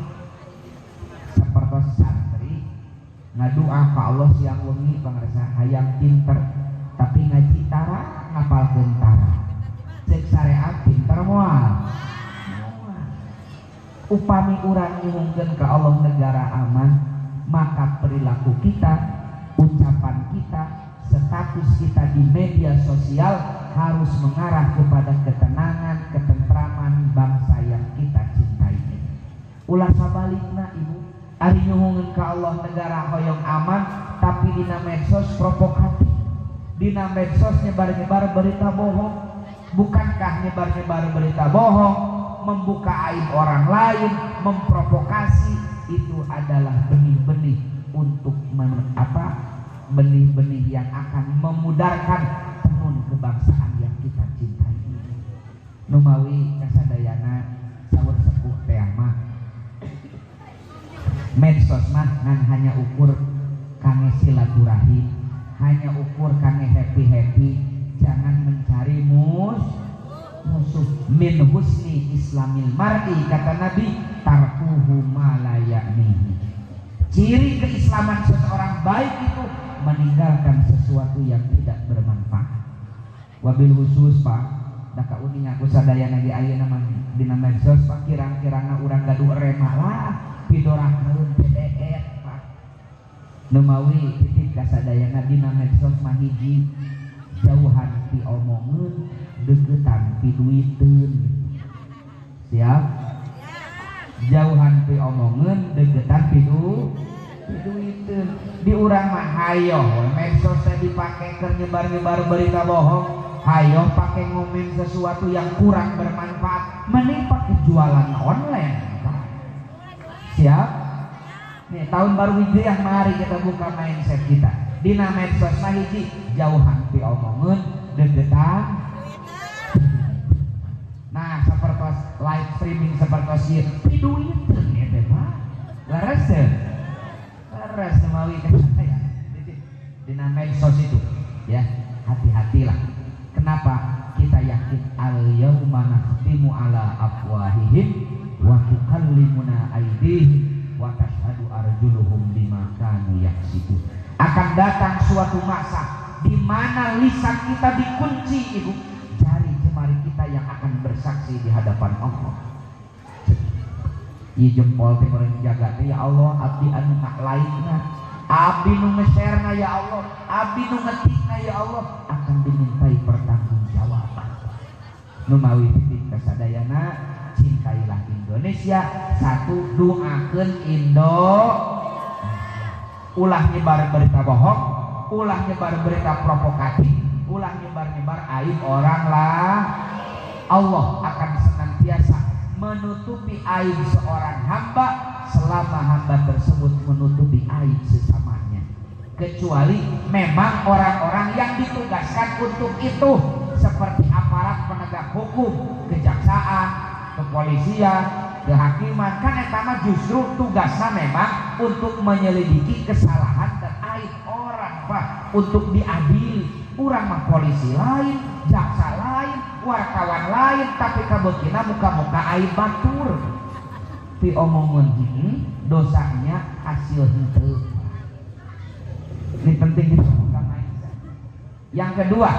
Sapertos santri ngadoa ka Allah siang wengi pangarsa hayang pinter, tapi ngaji tara ngapalkeun tara. Cek syariat pinter moal. Upami urang nyuhungkeun ka Allah negara aman, maka perilaku kita, ucapan kita, status kita di media sosial harus mengarah kepada ketenangan, ketentraman bangsa yang kita cintai ini. Ulah sabalikna ibu, ari nyuhungeun ka Allah negara hoyong aman, tapi dina medsos provokatif, dina medsos nyebar-nyebar berita bohong. Bukankah nyebar-nyebar berita bohong, membuka aib orang lain, memprovokasi, itu adalah benih-benih untuk benih-benih yang akan memudarkan tenun kebangsaan yang kita cintai ini. Numawi kasadayana saur sepuh teh mah medsos mah ngan hanya ukur kange silaturahim, hanya ukur kange happy-happy, jangan mencari musuh. Min husni islamil mar'i, kata Nabi, tarkuhu ma la ya'nihi. Ciri keislaman seseorang baik itu meninggalkan sesuatu yang tidak bermanfaat. Wabil khusus Pak, da kauning aku sadayana di ayeuna mah dina medsos Pak, kirang-kirangna urang gaduh remah lah pidorakeun PDF Pak. Nu mawi titip ka sadayana dina medsos mah hiji, jauhan ti omongeun, deketan ti duiteun. Siap? Jauhan ti omongeun, deketan ti duiteun. Di urang mah hayo medsos teh dipake keur nyebar-nyebar berita bohong, hayo pake ngomen sesuatu yang kurang bermanfaat, mending pake jualan online. Siap? Nih tahun baru Hijriah, mari kita buka mindset kita. Dina medsos mah hiji, jauhan ti omongeun, degetan. Nah, sapertos live streaming sapertos ieu piduiteun eta Pak. Leres teu? Leres mawi ka saya. di medsos itu, ya hati-hatilah. Kenapa? Kita yakin al-yauma nakhtimu ala afwahihim wa tukallimuna aydihim wa tashhadu arjuluhum bima kanu yaksibun. Akan datang suatu masa di mana lisan kita dikunci, Ibu, jari jemari kita yang akan bersaksi di hadapan Allah. Ieu jempol teh meureun jaga teh, ya Allah, abdi anu ngalaikna, abdi nu nge-share-na ya Allah, abdi nu ngetikna ya Allah, akan dimintai pertanggungjawaban. Nu mawi titip kasadayana, cintailah Indonesia. Satu, doakeun Indonesia. Ulah nyebar berita bohong, ulah nyebar berita provokatif, ulah nyebar-nyebar aib orang lah. Allah akan senantiasa menutupi aib seorang hamba selama hamba tersebut menutupi aib sesamanya, kecuali memang orang-orang yang ditugaskan untuk itu, seperti aparat penegak hukum, kejaksaan, kepolisian, kehakiman. Kan eta mah justru tugasnya memang untuk menyelidiki kesalahan dan aib orang, Pak, untuk diadili. Urang mah polisi lain, jaksa lain, wartawan lain, tapi kabeutina muka-muka aib batur. Pi omongan ini dosanya hasil henteu. Ini penting disebutkan mindset. Yang kedua,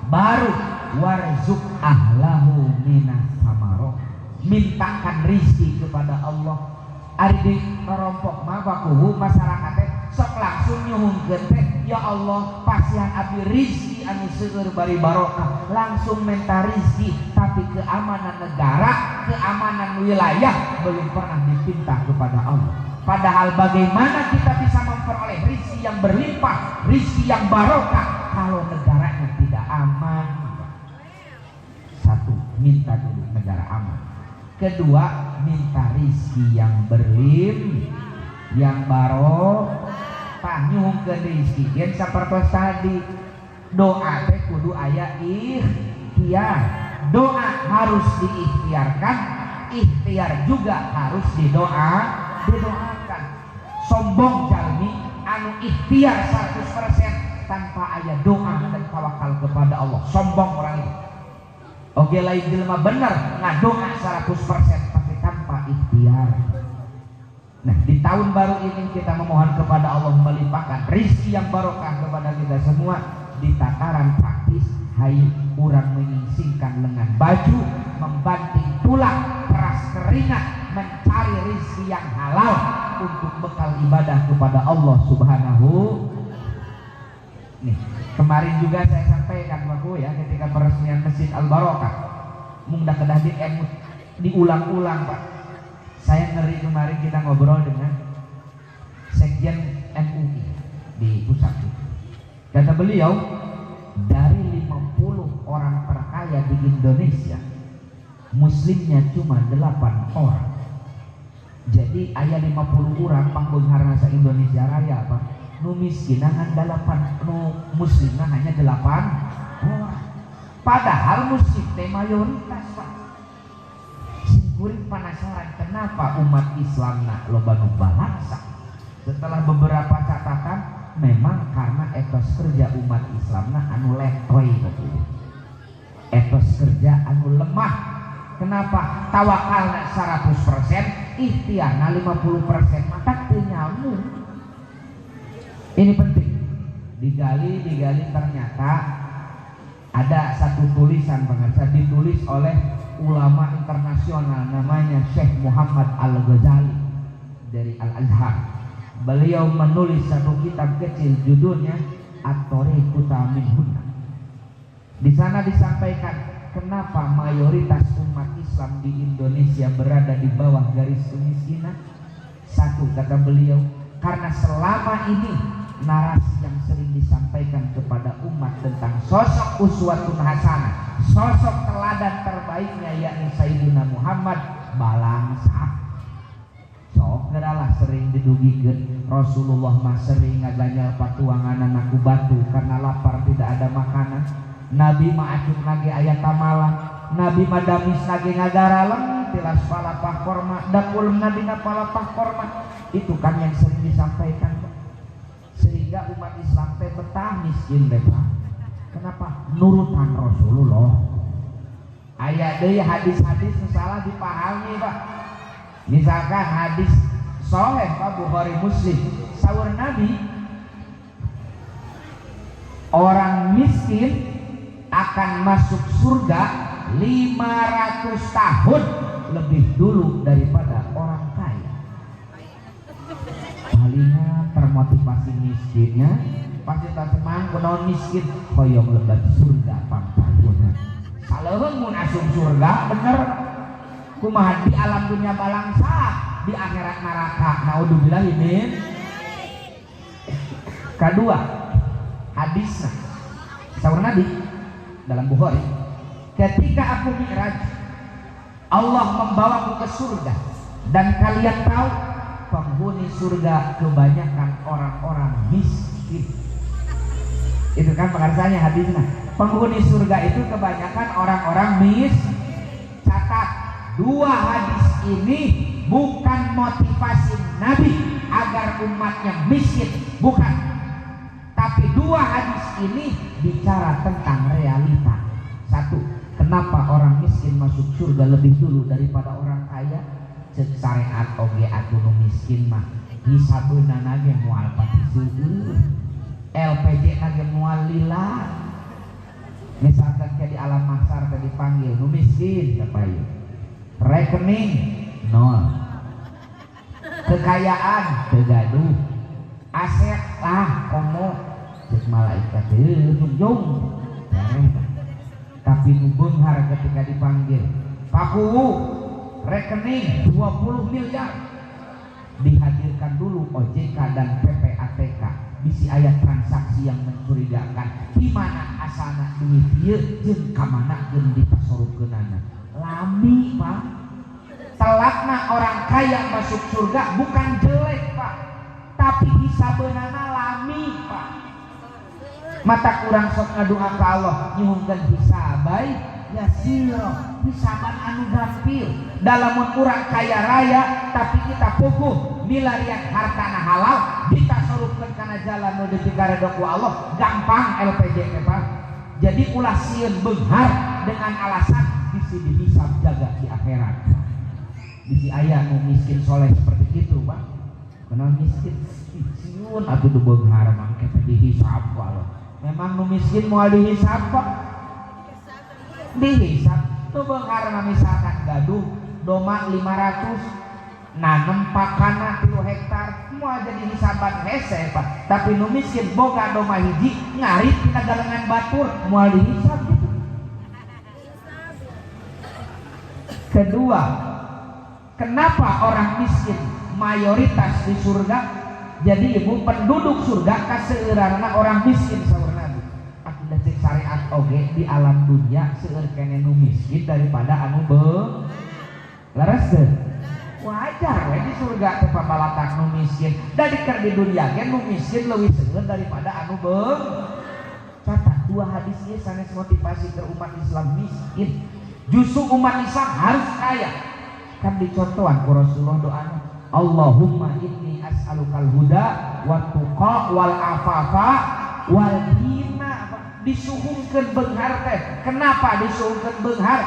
baru warzuk ahlahu minas samarot, mintakan rizki kepada Allah. Ari di kerompok mah bakuhu masyarakatnya sok langsung nyuhungkeun teh, ya Allah pasihan abdi rizki anu seueur bari barokah, langsung minta rizki. Tapi keamanan negara, keamanan wilayah belum pernah dipinta kepada Allah. Padahal bagaimana kita bisa memperoleh rizki yang berlimpah, rizki yang barokah kalau negaranya tidak aman? Satu, minta dulu negara aman. Kedua, minta rizki yang yang barokah, nyuhungkeun rizki. Gen sapertos tadi, doa teh kudu aya ikhtiar. Doa harus diikhtiarkan, ikhtiar juga harus didoakan. Sombong jalmi anu ikhtiar 100% tanpa aya doa dan tawakal kepada Allah, sombong orang itu. Oke, lain jelema bener ngadoa 100% tapi tanpa ikhtiar. Nah, di tahun baru ini kita memohon kepada Allah melimpahkan rizki yang barokah kepada kita semua. Di tataran praktis, hayu urang menyingsingkan lengan baju, membanting tulang, keras keringat, mencari rizki yang halal untuk bekal ibadah kepada Allah Subhanahu. Nih, kemarin juga saya sampaikan waktu ya ketika peresmian Masjid Al-Barokah, mungkin kedah diulang-ulang, Pak. Saya ngeri kemarin kita ngobrol dengan Sekjen MUI di pusat. Kata beliau, dari 50 orang terkaya di Indonesia, muslimnya cuma 8 orang. Jadi aya 50 orang pangbeungharna sa Indonesia Raya, Pak. Nu miskinna ngan 8, nu muslimna hanya 8 orang. Padahal muslim teh mayoritas, Pak. Singkuring penasaran kenapa umat Islamna loba nu balaksa. Setelah beberapa catatan, memang karena etos kerja umat Islamna anu letoy, etos kerja anu lemah. Kenapa? Tawakalna 100%, ikhtiarna 50%, maka teu nyambung. Ini penting digali ternyata ada satu tulisan pengarsa ditulis oleh ulama internasional namanya Syekh Muhammad Al-Ghazali dari Al-Azhar. Beliau menulis satu kitab kecil judulnya At-Tariqatu Minhunna. Di sana disampaikan kenapa mayoritas umat Islam di Indonesia berada di bawah garis kemiskinan. Satu, kata beliau, karena selama ini narasi yang sering disampaikan kepada umat tentang sosok uswatun hasanah, sosok teladan terbaiknya yakni Sayyidina Muhammad balangsa. Sok geralah sering didugikeun Rasulullah mah sering ngaganyal patuanganan aku batu karena lapar tidak ada makanan. Nabi mah acuk nage aya tamalang, Nabi mah damis nage ngagaraleng tilas palapah korma, dakul nabi na palapah korma. Itu kan yang sering disampaikan. Sering sehingga umat Islam teh betah miskin deh Pak. Kenapa? Nurutan Rasulullah. Aya deui hadis-hadis nu salah dipahami Pak. Misalkan hadis sahih Pak Bukhari Muslim, saur Nabi, orang miskin akan masuk surga 500 tahun lebih dulu daripada orang kaya. Palingan termotivasi miskinnya pasti tak semang kunaon miskin hoyong lebat surga pangpayuna. Saleuheung mun asup surga bener kumaha di alam dunia balangsa, di akhirat neraka. Naudzubillah min. Kedua, hadisna saur Nabi dalam Bukhari, ketika aku mi'raj, Allah membawaku ke surga, dan kalian tahu penghuni surga kebanyakan orang-orang miskin. Itu kan pengarsannya hadisnya. Penghuni surga itu kebanyakan orang-orang catat, dua hadis ini bukan motivasi Nabi agar umatnya miskin, bukan. Tapi dua hadis ini bicara tentang realita. Satu, kenapa orang miskin masuk surga lebih dulu daripada orang kaya? Cek syariat oge atuh nu miskin mah hisabeuna ge moal pati seueur, LPG ge moal lila. Misalkan kayak di alam mahsyar tadi dipanggil nu miskin sapayu, rekening nol, kekayaan teu gaduh, aset lah komo cek malaikat junjung. Tapi nu beunghar ketika dipanggil Paku rekening 20 miliar, dihadirkan dulu OJK dan PPATK, bisi ayat transaksi yang mencurigakan, di mana asalna duit ieu jeung ka mana geus dipasorupkeunana. Lami Pak, telatna orang kaya masuk surga bukan jelek Pak, tapi hisabeunana lami Pak. Mata kurang sok ngadoa ka Allah nyuhunkeun hisabai yasir, hisaban anu gampil. Dalamun urang kaya raya tapi kita puguh milarian hartana halal ditasorupkeun kana jalan nu dipikaredok ku Allah, gampang LPG teh Pak. Jadi ulah sieun beunghar dengan alasan bisi dihisab jaga di akhirat. Bisi aya nu miskin soleh seperti itu Pak. Kenal miskin sieun atuh teu beunghar mangke teh dihisab ku Allah. Memang nu miskin moal dihisab Pak. Dihisab tuh beunghar misalkan gaduh doma 500 nanem pakana 3 hektar moal jadi hisaban hese Pak. Tapi nu miskin boga doma hiji ngarit tina galengan batur moal dihisab gitu. Kedua, kenapa orang miskin mayoritas di surga? Jadi ibu penduduk surga kaseueurana orang miskin saur Nabi. Aku dah cek syariat oge di alam dunia seueur kene nu miskin daripada anu leres teu. Wajar we di surga teh pabalatak nu miskin. Da diker di dunia ge nu miskin leuwih seueur daripada anu catat dua hadis ieu sanes motivasi ke umat Islam miskin. Justru umat Islam harus kaya. Kan dicontohan ku Rasulullah doana, Allahumma inni as'alukal huda wa tuqa wal afafa wal ghina. Disuhungkeun beunghar teh. Kenapa disuhungkeun beunghar?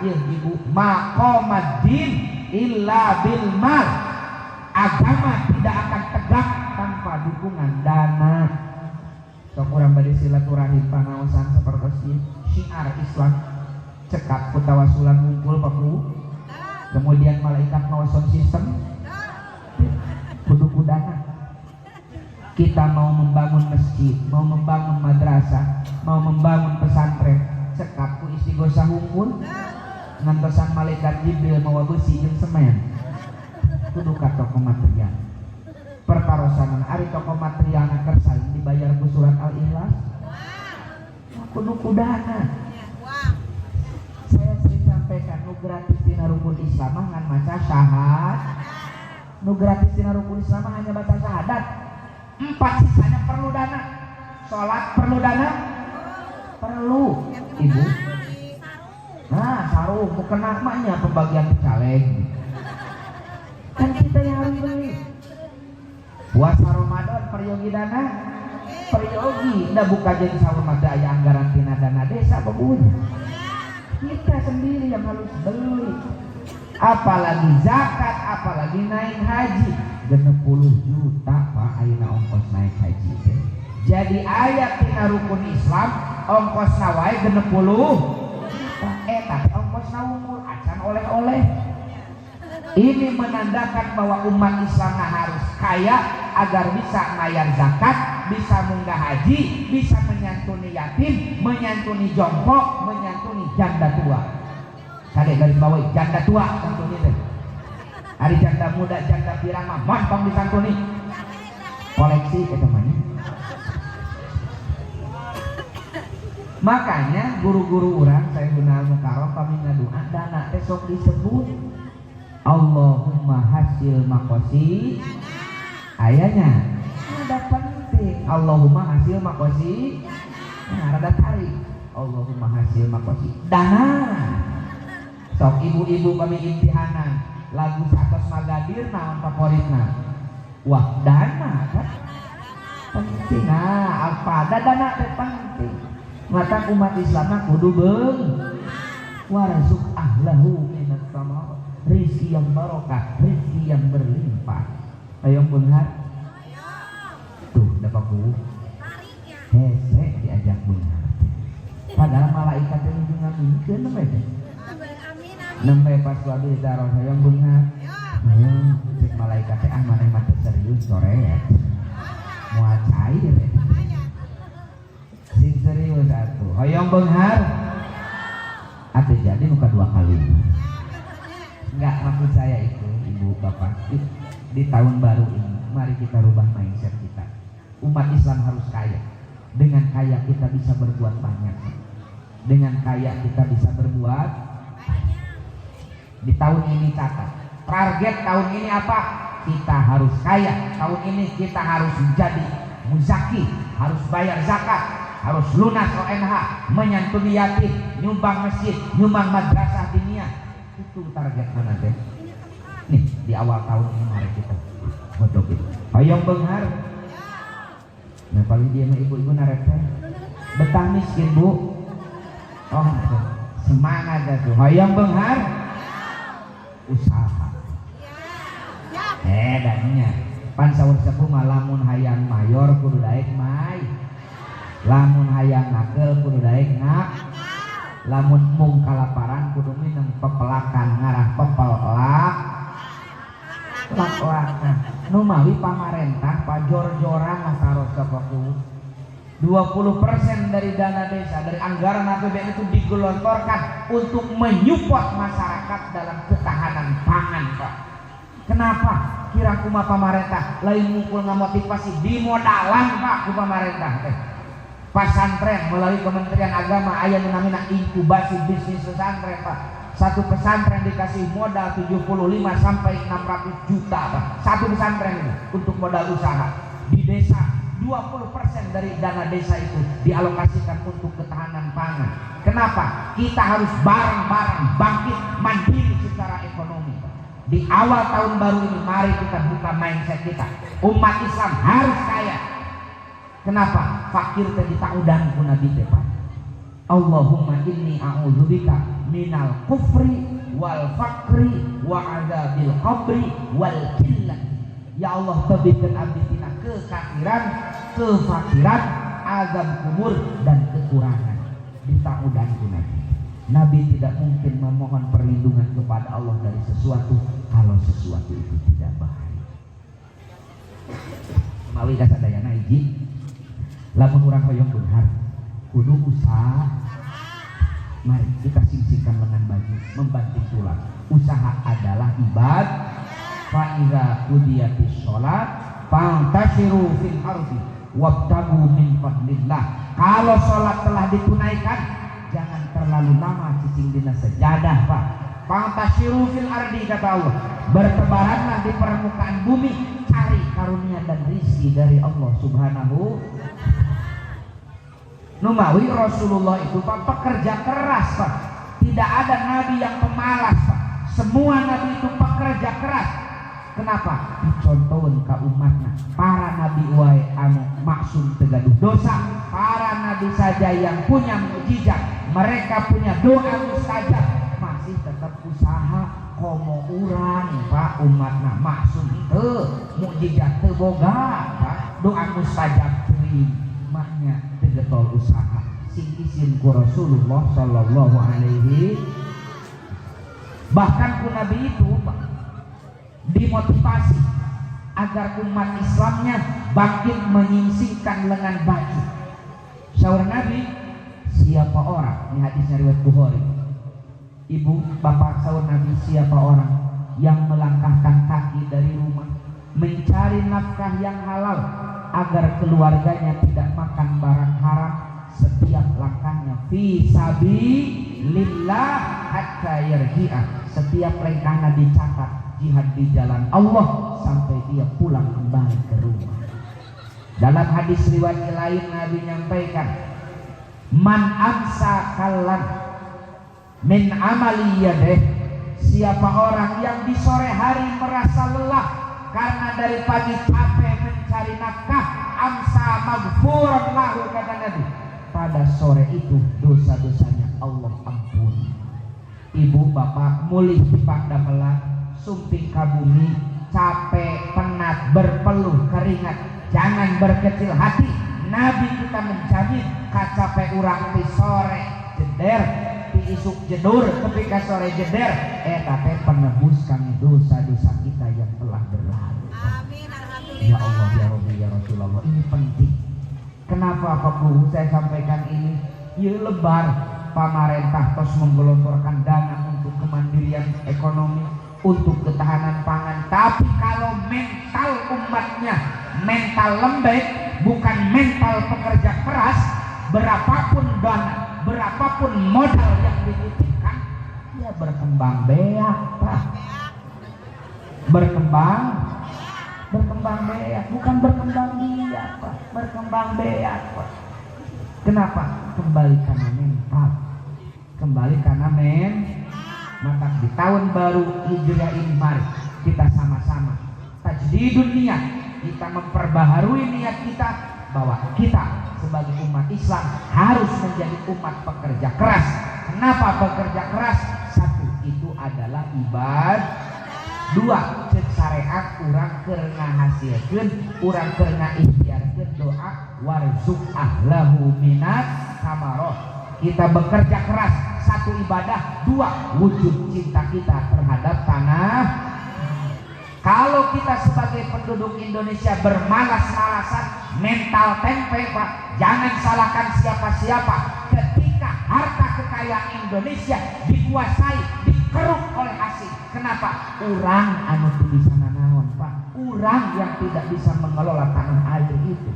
Ieu ibu maqamaddin illa bil mal. Agama tidak akan tegak tanpa dukungan dana. Sok urang bade silaturahim panaosan sapertos syiar Islam. Cekap kutawasulan ngumpul Paku. Kemudian malaikat nawason sistem kudu kudana. Kita mau membangun masjid, mau membangun madrasah, mau membangun pesantren, cekap ku istighosa hungkul ngantosan malaikat Jibril mawa besi jeung semen. Kudu ka toko material. Pertarosanan ari toko materialna kersa dibayar ku surat Al-Ikhlas. Kudu kudana. Saya sering sampaikan nu gratis dina rukun Islam ngan maca syahadat. Nu gratis dina rukun Islam hanya baca syahadat. 4 sisanya perlu dana. Sholat perlu dana? Perlu. Ibu. Nah, sarung bukan namanya pembagian caleg. Kan kita yang harus beli. Puasa Ramadan peryogi dana periogi nda buka jadi sahur mata aya anggaran tina dana desa bebunya. Kita sendiri yang harus beli. Apalagi zakat, apalagi naik haji. 60 juta Pak ayeuna ongkos naik haji teh. Jadi ayat tina rukun Islam ongkosna wae 60 juta. Eta ongkosna umur acan oleh-oleh. Ini menandakan bahwa umat Islam harus kaya agar bisa bayar zakat, bisa munggah haji, bisa menyantuni yatim, menyantuni jongkok, menyantuni janda tua. Kade garis bawahi janda tua santuni teh. Ari janda muda, janda pirang mah montong disantuni. Koleksi eta mah. Makanya guru-guru urang saya Gunal Mukarram kami ngadoa dana teh sok disebut Allahumma hasil makosi ayahnya ada penting Allahumma hasil makosi rada tarik Allahumma hasil makosi dana sok ibu-ibu kami imtihanan lagu satos magadir naon favoritna wah dana kan penting apa dana teh penting mata umat Islam kudu beung warzuq ahlahu minat sama rezeki yang barokah, rezeki yang berlimpah. Ayo beunghar. Tuh, dapat ku. Hese diajak beunghar. Padahal malaikat teh nu ngamimikeun mah teh. Nembe pas wabi daroh hayang beunghar. Ayo cek malaikat teh maneh mah serius sore ya. Moal cair. Sing serius atuh. Hayang beunghar. Atuh jadi muka 2 kali. Enggak, maksud saya itu ibu bapak di tahun baru ini mari kita rubah mindset kita. Umat Islam harus kaya. Dengan kaya kita bisa berbuat banyak. Dengan kaya kita bisa berbuat banyak. Di tahun ini catat target tahun ini apa? Kita harus kaya. Tahun ini kita harus menjadi muzaki, harus bayar zakat, harus lunas ONH, menyantuni yatim, nyumbang masjid, nyumbang madrasah diniyah. Itu target mana teh? Nih di awal tahun ini mari kita godok itu. Hayang beunghar. Nah paling dia mah ibu-ibu narek teh. Betah miskin bu. Oh semangat dah tuh. Hayang beunghar. Usaha. Dannya. Pan saur sepuh mah lamun hayang mayor kudu daek mai. Lamun hayang ngagel kudu daek ngak. Lamun mung kalaparan kudu minum pepelakan ngarah pepelak lak-lakan nu mawi pamarentah pajor-joran masaros kapaku 20% dari dana desa dari anggaran APBN itu digelontorkan untuk menyupport masyarakat dalam ketahanan pangan Pak. Kenapa? Kira kumaha pamarentah lain mukul ngamotivasi dimodalan Pak ku pamarentah teh. Pesantren melalui Kementerian Agama aya namanya inkubasi bisnis pesantren Pak. Satu pesantren dikasih modal 75 sampai 600 juta Pak. Satu pesantren ini untuk modal usaha. Di desa 20% dari dana desa itu dialokasikan untuk ketahanan pangan. Kenapa? Kita harus bareng-bareng bangkit mandiri secara ekonomi. Di awal tahun baru ini mari kita buka mindset kita. Umat Islam harus kaya. Kenapa? Fakir teh ditaudan ku Nabi teh Pak. Allahumma inni a'udzubika minal kufri wal fakri wa adzabil qabri wal qillah. Ya Allah tebikeun abdi tina kekafiran, kefakiran, azab kubur dan kekurangan. Ditaudan ku Nabi. Nabi tidak mungkin memohon perlindungan kepada Allah dari sesuatu kalau sesuatu itu tidak bahaya. Mawi kasadayana hiji lamun urang hoyong beunghar kudu usaha. Mari kita singsingkan lengan baju, membanting tulang. Usaha adalah ibadah. Fa iza qudiyatis shalat fantashiru fil ardi wabtagu min fadlillah. Kalau salat telah ditunaikan, jangan terlalu lama cicing dina sejadah Pak. Fantashiru fil ardi kata Allah. Bertebaranlah di permukaan bumi, cari karunia dan rizki dari Allah Subhanahu. Numawi Rasulullah itu Pak pekerja keras Pak. Tidak ada nabi yang pemalas Pak. Semua nabi itu pekerja keras. Kenapa? Dicontohin ka umatna. Para nabi wae anu maksum teu gaduh dosa, para nabi saja yang punya mukjizat, mereka punya doa mustajab, masih tetap usaha komo urang Pak umatna maksum teu mukjizat teu boga Pak doa mustajab teuing maknya teu getol usaha sing izin ku Rasulullah sallallahu alaihi. Bahkan ku nabi itu Pak dimotivasi agar umat Islamnya bangkit menyingsingkan lengan baju. Syaur Nabi, siapa orang, ini hadisnya riwayat Bukhari. Ibu, bapak sahur Nabi, siapa orang yang melangkahkan kaki dari rumah mencari nafkah yang halal agar keluarganya tidak makan barang haram, setiap langkahnya fi sabilillah hatta yarji'ah, setiap langkahnya dicatat jihad di jalan Allah sampai dia pulang kembali ke rumah. Dalam hadis riwayat lain Nabi menyampaikan, man amsa kallan min amali yadeh, siapa orang yang di sore hari merasa lelah karena dari pagi capek mencari nafkah, amsa maghfuran lahu, kata Nabi, pada sore itu dosa-dosanya Allah ampuni. Ibu bapak mulih di Damelan sumping ka bumi, capek, penat, berpeluh keringat, jangan berkecil hati. Nabi kita menjamin kacape urang ti sore jeder, ti isuk jedur, tapi ka sore jeder, tapi penebus kami dosa-dosa kita yang telah berlalu. Amin, alhamdulillah. Ya Allah, ya Rabbi, ya Rasulullah, ini penting. Kenapa Pak Bu saya sampaikan ini? Ya lebar, pemerintah tos menggelontorkan dana untuk kemandirian ekonomi, untuk ketahanan pangan, tapi kalau mental umatnya mental lembek, bukan mental pekerja keras, berapapun dana, berapapun modal yang dititipkan, dia berkembang beak Pak, berkembang beak, bukan berkembang biak Pak, berkembang beak Pak. Kenapa? Kembali karena mental, kembali karena maka di tahun baru Hijriah ini mari kita sama-sama tajdidun niat, kita memperbaharui niat kita bahwa kita sebagai umat Islam harus menjadi umat pekerja keras. Kenapa pekerja keras? Satu, itu adalah ibadah. Dua, cek syariat urang keur ngahasilkeun, urang keur ngaikhtiarkeun doa warzuq ahlahu minat samarah. Kita bekerja keras, satu ibadah, dua wujud cinta kita terhadap tanah. Kalau kita sebagai penduduk Indonesia bermalas-malasan, mental tempe Pak, jangan salahkan siapa-siapa ketika harta kekayaan Indonesia dikuasai, dikeruk oleh asing. Kenapa? Urang anu teu bisa nanaon Pak, urang yang tidak bisa mengelola tanah air itu.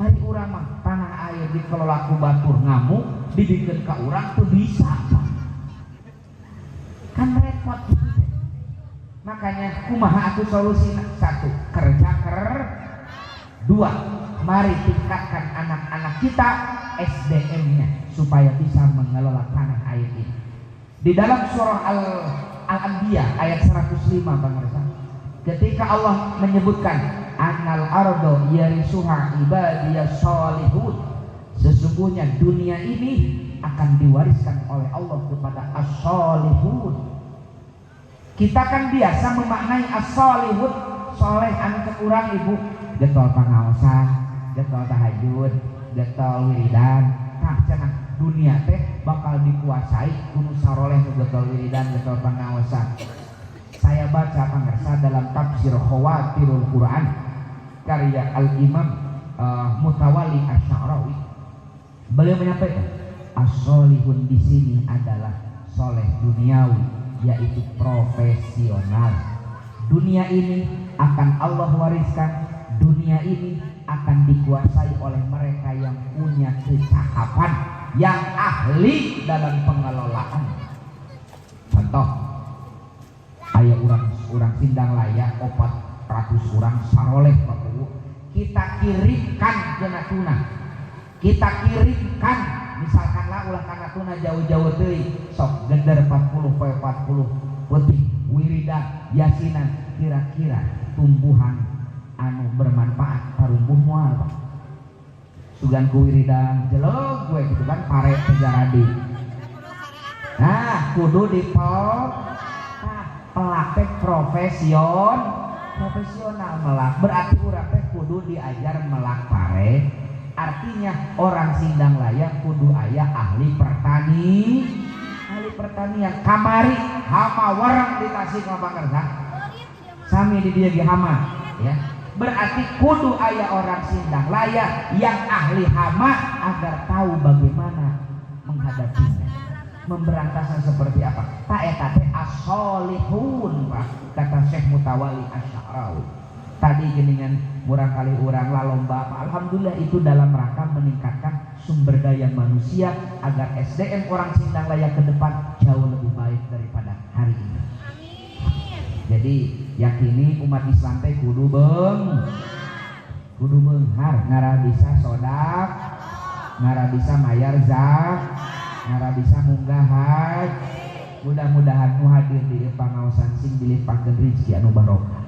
Hari urang mah tanah air dikelola ku batur ngamuk, dibikin ka urang tuh bisa Pak. Kan repot gitu. Makanya kumaha atuh solusina? Satu, kerja dua, mari tingkatkan anak-anak kita SDM-nya supaya bisa mengelola tanah air ini. Di dalam surah Al-Anbiya ayat 105 pemirsa, ketika Allah menyebutkan annal ardo yarisuha ibadiyas sholihun, sesungguhnya dunia ini akan diwariskan oleh Allah kepada as-sholihun. Kita kan biasa memaknai as-sholihun, soleh anu teu urang ibu, getol pangaosan, getol tahajud, getol wiridan. Tah cenah dunia teh bakal dikuasai kudu saroleh nu getol wiridan, getol pangaosan. Saya baca pemirsa dalam tafsir Khawatirul Quran karya Al-Imam Mutawalli Asy-Sya'rawi. Beliau menyampaikan as-sholihun di sini adalah soleh duniawi, yaitu profesional. Dunia ini akan Allah wariskan, dunia ini akan dikuasai oleh mereka yang punya kecakapan, yang ahli dalam pengelolaan. Contoh, aya urang Sindang Laya 400 urang saroleh Pak Bu. Kita kirimkan ke Natuna, kita kirimkan misalkanlah ulah ka Natuna jauh-jauh deui, sok gender 40 poe 40 putih wirida yasinan kira-kira tumbuhan anu bermanfaat tarumbuh moal Pak sugan ku wirida jelog gue gitu kan pare tejaradi nah kudu dipol pelaktek profesional melak berarti urang teh kudu diajar melak pare artinya orang Sindang Laya kudu aya ahli pertanian kamari hama warang di Tasikmalaya sami di dia ge hama ya berarti kudu aya orang Sindang Laya yang ahli hama agar tahu bagaimana menghadapinya memberantasnya seperti apa tak eta teh as-solihun Pak kata Syekh Mutawalli Asy-Sya'rawi tadi geningan murang kali urang lalomba Pak alhamdulillah itu dalam rangka meningkatkan sumber daya manusia agar SDM orang Sindang Laya ke depan jauh lebih baik daripada hari ini. Amin. Jadi yakini umat Islam teh kudu beunghar ngara bisa sodak ngara bisa mayar ngara bisa munggah haji mudah-mudahan nu hadir di pangaosan sing dilimpahkeun rezeki anu barokah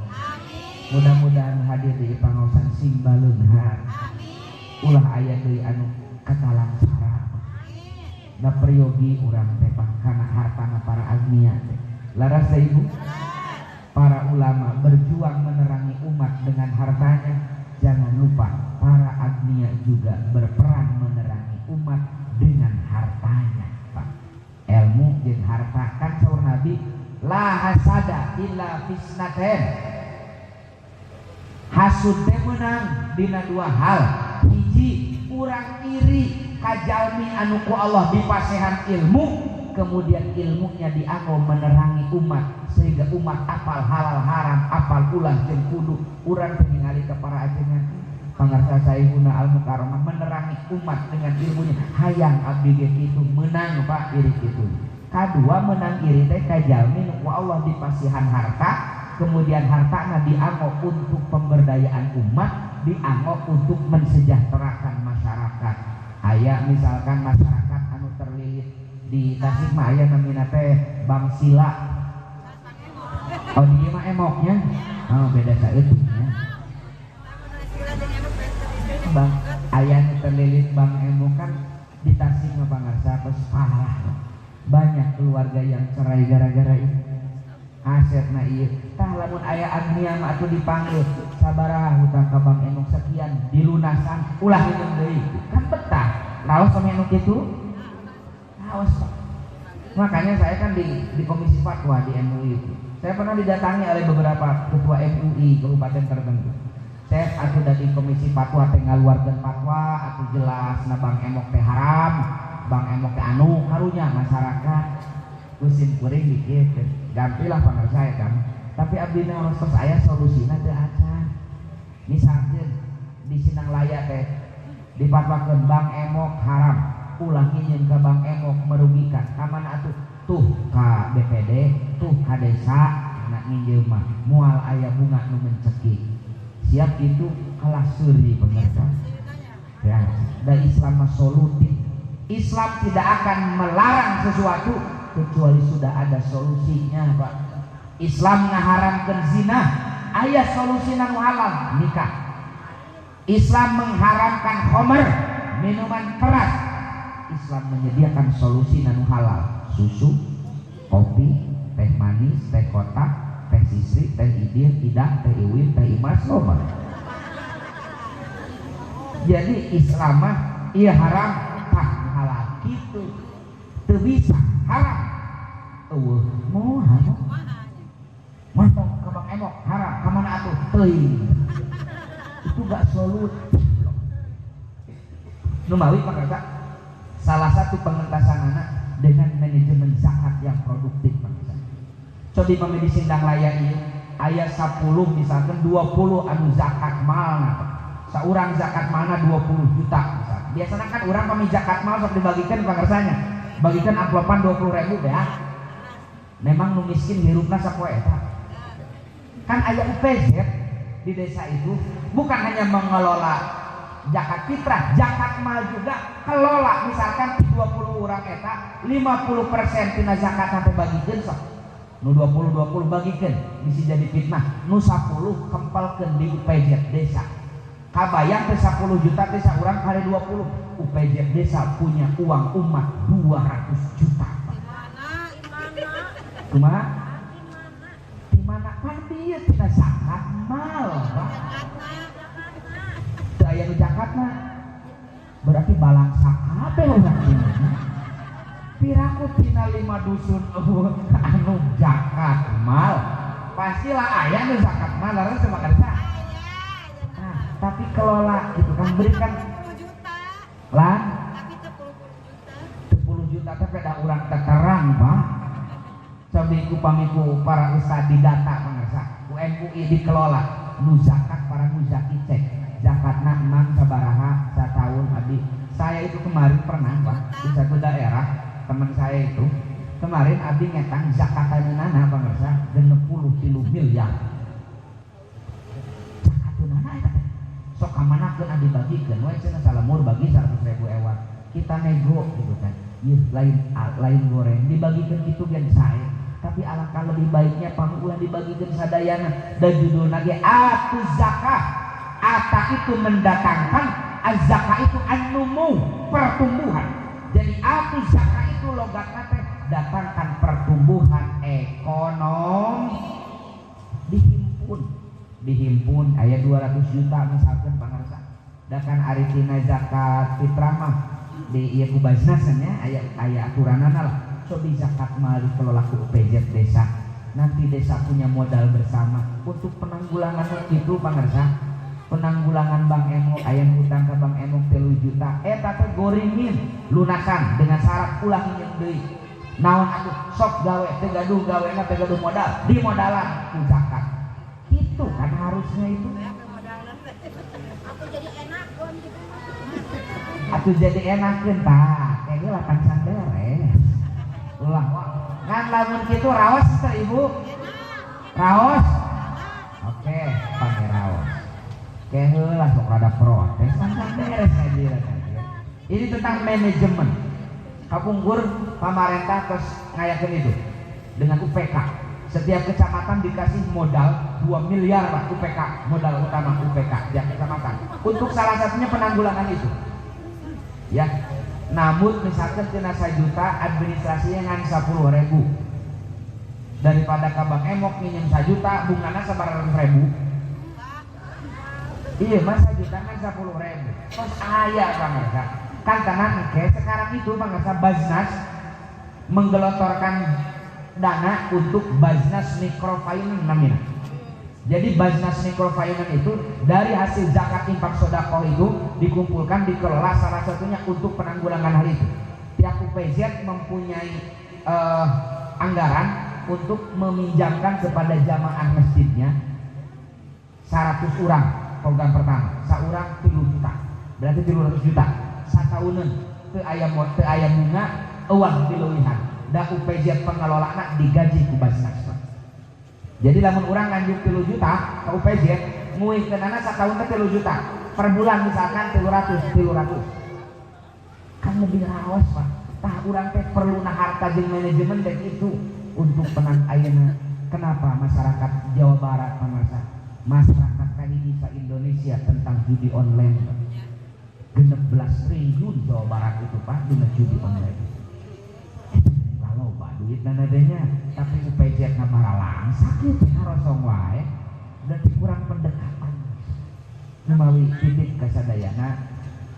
mudah-mudahan hadir di pangaosan sing baleunghar ulah aya deui anu katalamsara da peryogi urang teh kana hartana para agnia teh laras ibu para ulama berjuang menerangi umat dengan hartanya jangan lupa para agnia juga berperan menerangi umat dengan hartanya Pak ilmu jeung harta kan saur Nabi la hasada illa fisnaten hasud teh meunang dina dua hal hiji urang iri ka jalmi anu ku Allah dipasehan ilmu kemudian ilmunya dianggo menerangi umat sehingga umat apal halal haram apal ulah jeung kudu urang teh ningali ka para ajengan pangarsa sayyiduna al-mukarramah menerangi umat dengan ilmunya hayang abdi ge kitu menang Pak iri kitu kadua menang iri teh ka jalmi nu ku Allah dipasihan harta kemudian hartana dianggo untuk pemberdayaan umat dianggo untuk mensejahterakan masyarakat aya misalkan masyarakat anu terlilit di Tasikmalaya namina teh Bang Sila oh di mah emoknya oh beda saeutik nya Bang aya terlilit Bang Emo kan di Tasik ngapangarsa terus parah banyak keluarga yang cerai gara-gara itu asetna ieu tah lamun aya agnia mah atuh dipanggil sabaraha hutang ka Bang Emo sekian dilunasan ulah hitung deui kan betah raos sama anu kitu raos Pak makanya saya kan di komisi fatwa di MUI itu saya pernah didatangi oleh beberapa ketua MUI kabupaten tertentu saya atuh dari komisi fatwa teh ngaluarkeun fatwa atuh jelas na Bang Emok teh haram Bang Emok teh anu karunya masyarakat kusin kuring dikit gantilah pangarsa saya kan tapi abdi harus aya solusina teu acan misalkeun di Sindang Laya teh difatwakeun Bang Emok haram ulah nginjeun ka Bang Emok merugikan ka mana atuh tuh ka BPD tuh ka desa anak nginjeun mah moal aya bunga nu mencekik siap itu kalah suri pemirsa ya dan Islam solutif Islam tidak akan melarang sesuatu kecuali sudah ada solusinya Pak Islam ngaharamkeun zina aya solusina nu halal nikah Islam mengharamkan khamr minuman keras Islam menyediakan solusi nu halal susu kopi teh manis teh kotak teh sisri, teh idir, tidak, teh iwin, teh imas, loba. Jadi Islam mah iya haram, tak halal gitu. Teu bisa haram. Eueuh, moal. Mantong ka Bang Emok haram, ka mana atuh? Teuing. Itu gak solutif. Nu mawi pakarsa salah satu pengentasan anak dengan manajemen zakat yang produktif pakarsa. Coba di di Sindang Laya ieu aya 10 misalkan 20 anu zakat malna. Saurang zakat malna 20 juta misalkan. Biasanya kan urang pami zakat mal sok dibagikeun pangarsanya. Bagikan amplopan 20.000 ya. Memang nu miskin hirupna sapoe eta. Kan aya UPZ di desa itu bukan hanya mengelola zakat fitrah, zakat mal juga kelola misalkan 20 orang eta 50% tina zakat sampai bagikeun sok nu 20 bagikeun bisi jadi fitnah, nu 10 kempelkeun di UPJ desa. Kabayang teh 10 juta teh saurang kali 20. UPJ desa punya uang umat 200 juta. Kumaha? Di mana kan dia tina zakat mal, Pak. Teu aya nu zakatna. Berarti balang sakabeh urang ini. Piraku tina 5 dusun anu zakat mal. Pastilah aya nu zakat mal laras teu makarsa. Nah, tapi kelola gitu kan berikan 10 juta. lah Tapi 10 juta teh beda urang terang, Pak. Cobi ku pamiku para ustad di data pangarsa ku MUI dikelola nu zakat para muzaki cek zakatna emang sabaraha satahun abdi. Saya itu kemarin pernah Pak di satu daerah teman saya itu kemarin abdi ngetang zakatanana pangarsa 63 miliar zakatunana eta sok kamanakeun abdi bagikeun we cenah salamur bagi 100.000 ewan kita nego gitu kan. Ieu lain goreng dibagikeun kitu gen sae. Tapi alangkah lebih baiknya pamulah dibagikan sadayana dan judulnya ge atuz zakah. Ata itu mendatangkan, az-zakah itu an-numu, pertumbuhan. Jadi atuz zakah itu logatna teh datangkan pertumbuhan ekonomi. Dihimpun aya 200 juta misalkan pangarsa. Dakan ari tina zakat fitrah mah di ieu ku Basnasnya aya aturanana lah. Cobi zakat mal dikelola ku UPJ desa. Nanti desa punya modal bersama untuk penanggulangan itu pangarsa. Penanggulangan Bang Emok aya hutang ke Bang Emok 3 juta. Eta teh goringin lunasan dengan syarat ulah nginjem deui. Naon atuh sok gawe teh gaduh gawena teh gaduh modal, dimodalan ku zakat. Itu kan harusnya itu. Atuh jadi enakeun tah. Kayak lah kan beres. Ulah ngan lamun kitu raos teh Ibu. Raos. Oke, pake raos. Kayak heula sok rada protes kan beres aja. Ini tentang manajemen. Kapungkur pamarentah terus ngayakeun itu dengan UPK. Setiap kecamatan dikasih modal 2 miliar Pak UPK, modal utama UPK tiap kecamatan. Untuk salah satunya penanggulangan itu. Ya. Namun misalkan tina 1 juta administrasinya ngan 10.000. Daripada ka Bang Emok minjem 1 juta bungana 100.000. Iya mas 1 juta kan 10.000. Terus aya pangarsa. Kan tanah engke sekarang itu pangarsa Basnas menggelotorkan dana untuk Basnas Microfinance namanya. Jadi Basnas Microfinance itu dari hasil zakat infak sedekah itu dikumpulkan dikelola salah satunya untuk penanggulangan hal itu. Pihak UPZ mempunyai anggaran untuk meminjamkan kepada jamaah masjidnya 100 orang program pertama, saurang 3 juta. Berarti 300 juta. Satauneun teu aya bunga, euang dileuwihan. Da UPZ pengelolana digaji ku Basnas. Jadi lamun urang nganjuk 3 juta ke UPZ, nguikeunana sataun teh 3 juta. Per bulan misalkan 300. Kan lebih raos, Pak. Tah urang teh perlu harta jeung manajemen dek itu untuk penang ayeuna. Kenapa masyarakat Jawa Barat pamarsa? Masyarakat kali sa Indonesia tentang judi online. 16 triliun Jawa Barat itu Pak dina judi online. Kalau Pak duit nanadanya, tapi UPZ na maralang sakit harosong wae dan kurang pendekatan. Menawi titik kasadayana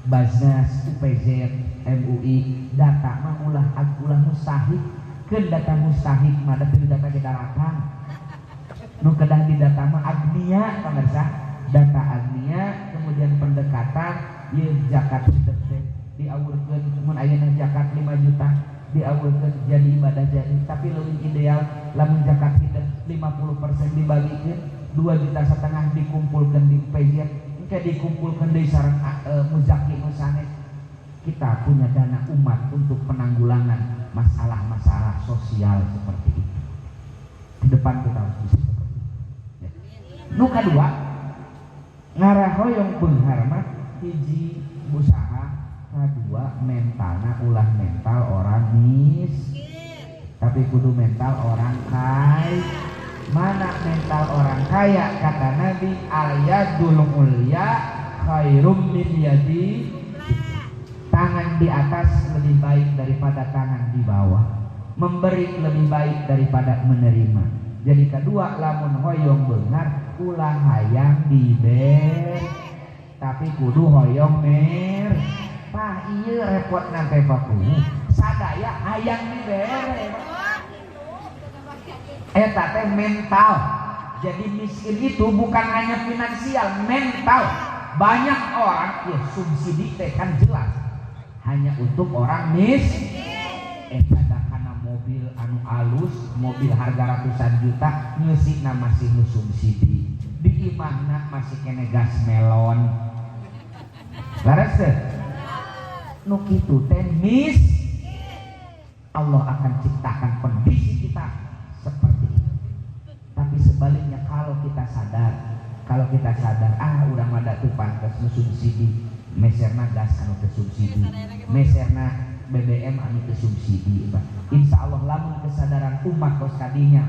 Basnas, UPZ, MUI data mah ulah mustahik. Keun data mustahik mah data daratan. Nu kedah di data mah agnia pamirsa, data agnia kemudian pendekatan ieu zakat hidup teh diawurkeun mun ayeuna zakat 5 juta diawurkeun jadi ibadah jadi, tapi leuwih ideal lamun zakat hidup 50% dibagikeun 2,5 juta dikumpulkeun di PJ engke dikumpulkeun deui sareng muzaki nu sanes. Kita punya dana umat untuk penanggulangan masalah-masalah sosial seperti itu. Ke depan kita harus bisa seperti itu. Ya. Nu kadua ngarahoyong beunghar mah hiji usaha, kedua mentalna ulah mental orang miskin. tapi kudu mental orang kaya. Mana mental orang kaya? Kata Nabi, al-yadul ulya khairum min yadi. Tangan di atas lebih baik daripada tangan di bawah. Memberi lebih baik daripada menerima. Jadi kedua, lamun hoyong beungar ulah hayang diber, tapi kudu hoyong mer. Pah ieu repot nante paku. Sadaya hayang diber. Eta teh mental. Jadi miskin itu bukan hanya finansial, mental. Banyak orang ya subsidi teh kan jelas hanya untuk orang miskin. Eta kana mobil anu alus, mobil harga ratusan juta, ngeusikna masih nu subsidi. Di imahna masih kene gas melon. Laras teh? Nu kitu teh Allah akan ciptakan kondisi kita seperti itu. Tapi sebaliknya kalau kita sadar urang mada teu pantes nu subsidi, meserna gas anu teu subsidi, meserna BBM anu teu subsidi, insya Allah lamun kesadaran umat kos kadinya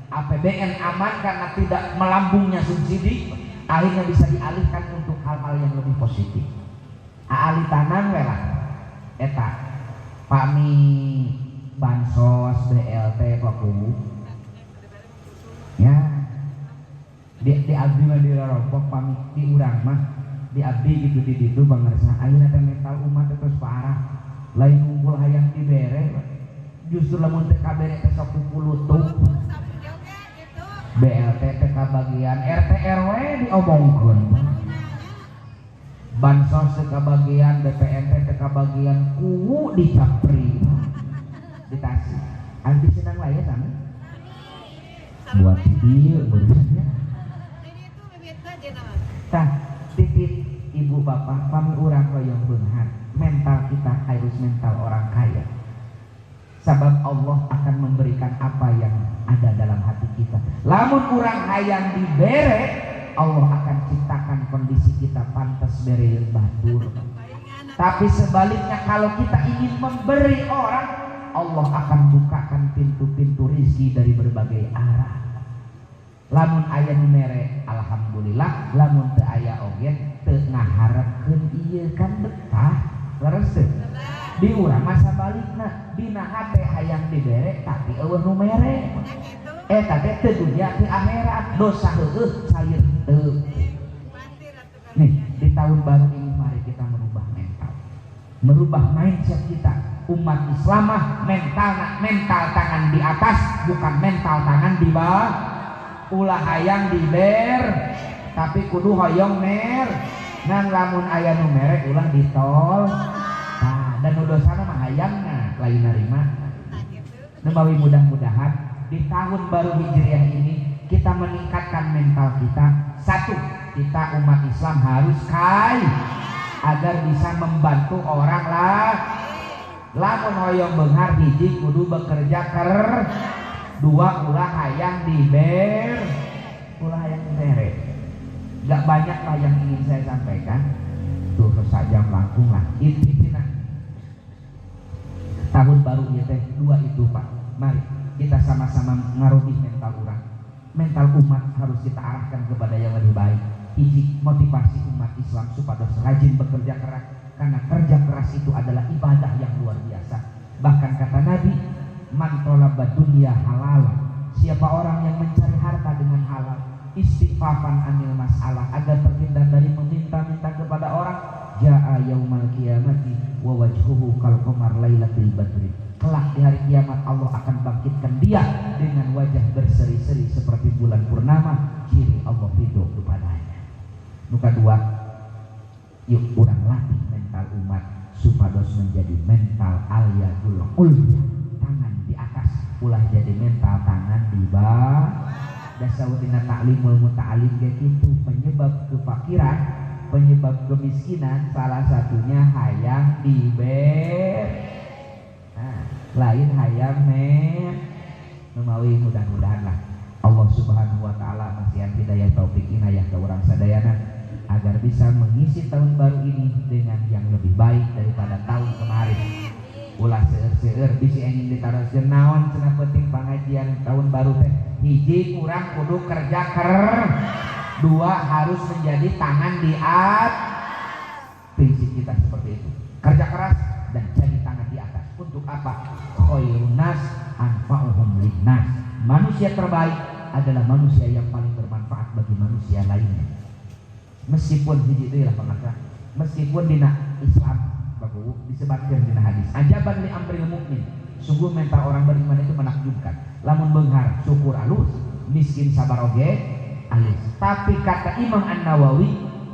APBN aman karena tidak melambungnya subsidi, akhirnya bisa dialihkan untuk hal-hal yang lebih positif. Aali tanang we lah eta pami bansos BLT paku ya di abdi mah di rompok pami di urang mah di abdi gitu di ditu bangersa ayeuna teh mental umat terus parah. Lain ngumpul hayang dibere, justru lamun teu kabere teh sok pulutuh. BLT teh kabagian, RT RW diomongkeun. Bansos teh kabagian, BPNT teh kabagian, kuwu dicapri. Ditasi. Anti senang lah ya sana. Buat ieu beurangnya. Tah, titip ibu bapak pami urang hoyong beunghar. Mental kita harus mental orang kaya. Sebab Allah akan memberikan apa yang ada dalam hati kita. Lamun kurang hayang dibere, Allah akan ciptakan kondisi kita pantas bere batur. Tapi sebaliknya kalau kita ingin memberi orang, Allah akan bukakan pintu-pintu rezeki dari berbagai arah. Lamun aya nu mere, alhamdulillah. Lamun teu aya oge, teu ngaharepkeun ieu kan betah. Leres teh di urang masa balikna dina hate hayang dibere tapi eueuh nu mere eta teh teu dunya teu akhirat dosa heueuh cair teu. Nih di tahun baru ini mari kita merubah mindset kita. Umat Islam mah mental tangan di atas, bukan mental tangan di bawah. Ulah hayang diber tapi kudu hoyong mer. Ngan lamun aya nu mere ulah ditol. Nah, dan nu dosana mah hayangna lain narima. Nembawi mudah-mudahan di tahun baru Hijriah ini kita meningkatkan mental kita. Satu, kita umat Islam harus kaya agar bisa membantu orang lah. Lamun hoyong beunghar hiji kudu bekerja dua ulah hayang diber, ulah hayang dibere. Gak banyak lah yang ingin saya sampaikan. Tuh saja melangkung lah. Intinya tahun baru ya teh dua itu Pak. Mari kita sama-sama ngaruhi mental orang. Mental umat harus kita arahkan kepada yang lebih baik. Hiji, motivasi umat Islam supaya rajin bekerja keras. Karena kerja keras itu adalah ibadah yang luar biasa. Bahkan kata Nabi, man talaba dunya halal. Siapa orang yang mencari harta dengan halal, istighfafan anil masalah, agar terhindar dari meminta-minta kepada orang, jaa yaumal qiyamati wa wajhuhu kal qamar lailatul badri. Kelak di hari kiamat Allah akan bangkitkan dia dengan wajah berseri-seri seperti bulan purnama, ciri Allah ridho kepadanya. Nu kadua, yuk urang latih mental umat supados menjadi mental al-yadul ulya, tangan di atas, ulah jadi mental tangan di bawah. Dasawutina ta'limul muta'alim gitu. Penyebab kefakiran, penyebab kemiskinan salah satunya hayang diber. Nah, lain hayang memawi. Mudah-mudahan lah Allah Subhanahu wa taala masih hidayah taufik inayah ke urang sadayana agar bisa mengisi tahun baru ini dengan yang lebih baik daripada tahun kemarin. ulah seueur-seueur bisi enging ditaroskeun naon cenah penting pengajian tahun baru teh. Hiji, kurang kudu kerja dua, harus menjadi tangan di atas. Prinsip kita seperti itu, kerja keras dan jadi tangan di atas. Untuk apa? Khairun nas anfa'uhum linnas. Manusia terbaik adalah manusia yang paling bermanfaat bagi manusia lainnya. Meskipun hiji deui lah pangatra, meskipun dina Islam bagus disebutkan dina hadis, ajaban li amril mukmin, sungguh mental orang beriman itu menakjubkan. Lamun beunghar syukur alus, miskin sabar oge alus. Tapi kata Imam An-Nawawi,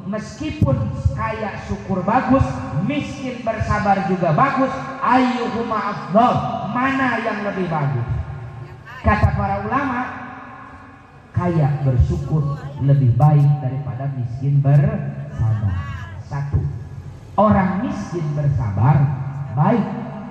meskipun kaya syukur bagus, miskin bersabar juga bagus, ayyuhuma afdal, mana yang lebih bagus? Kata para ulama, kaya bersyukur lebih baik daripada miskin bersabar. Satu, orang miskin bersabar baik,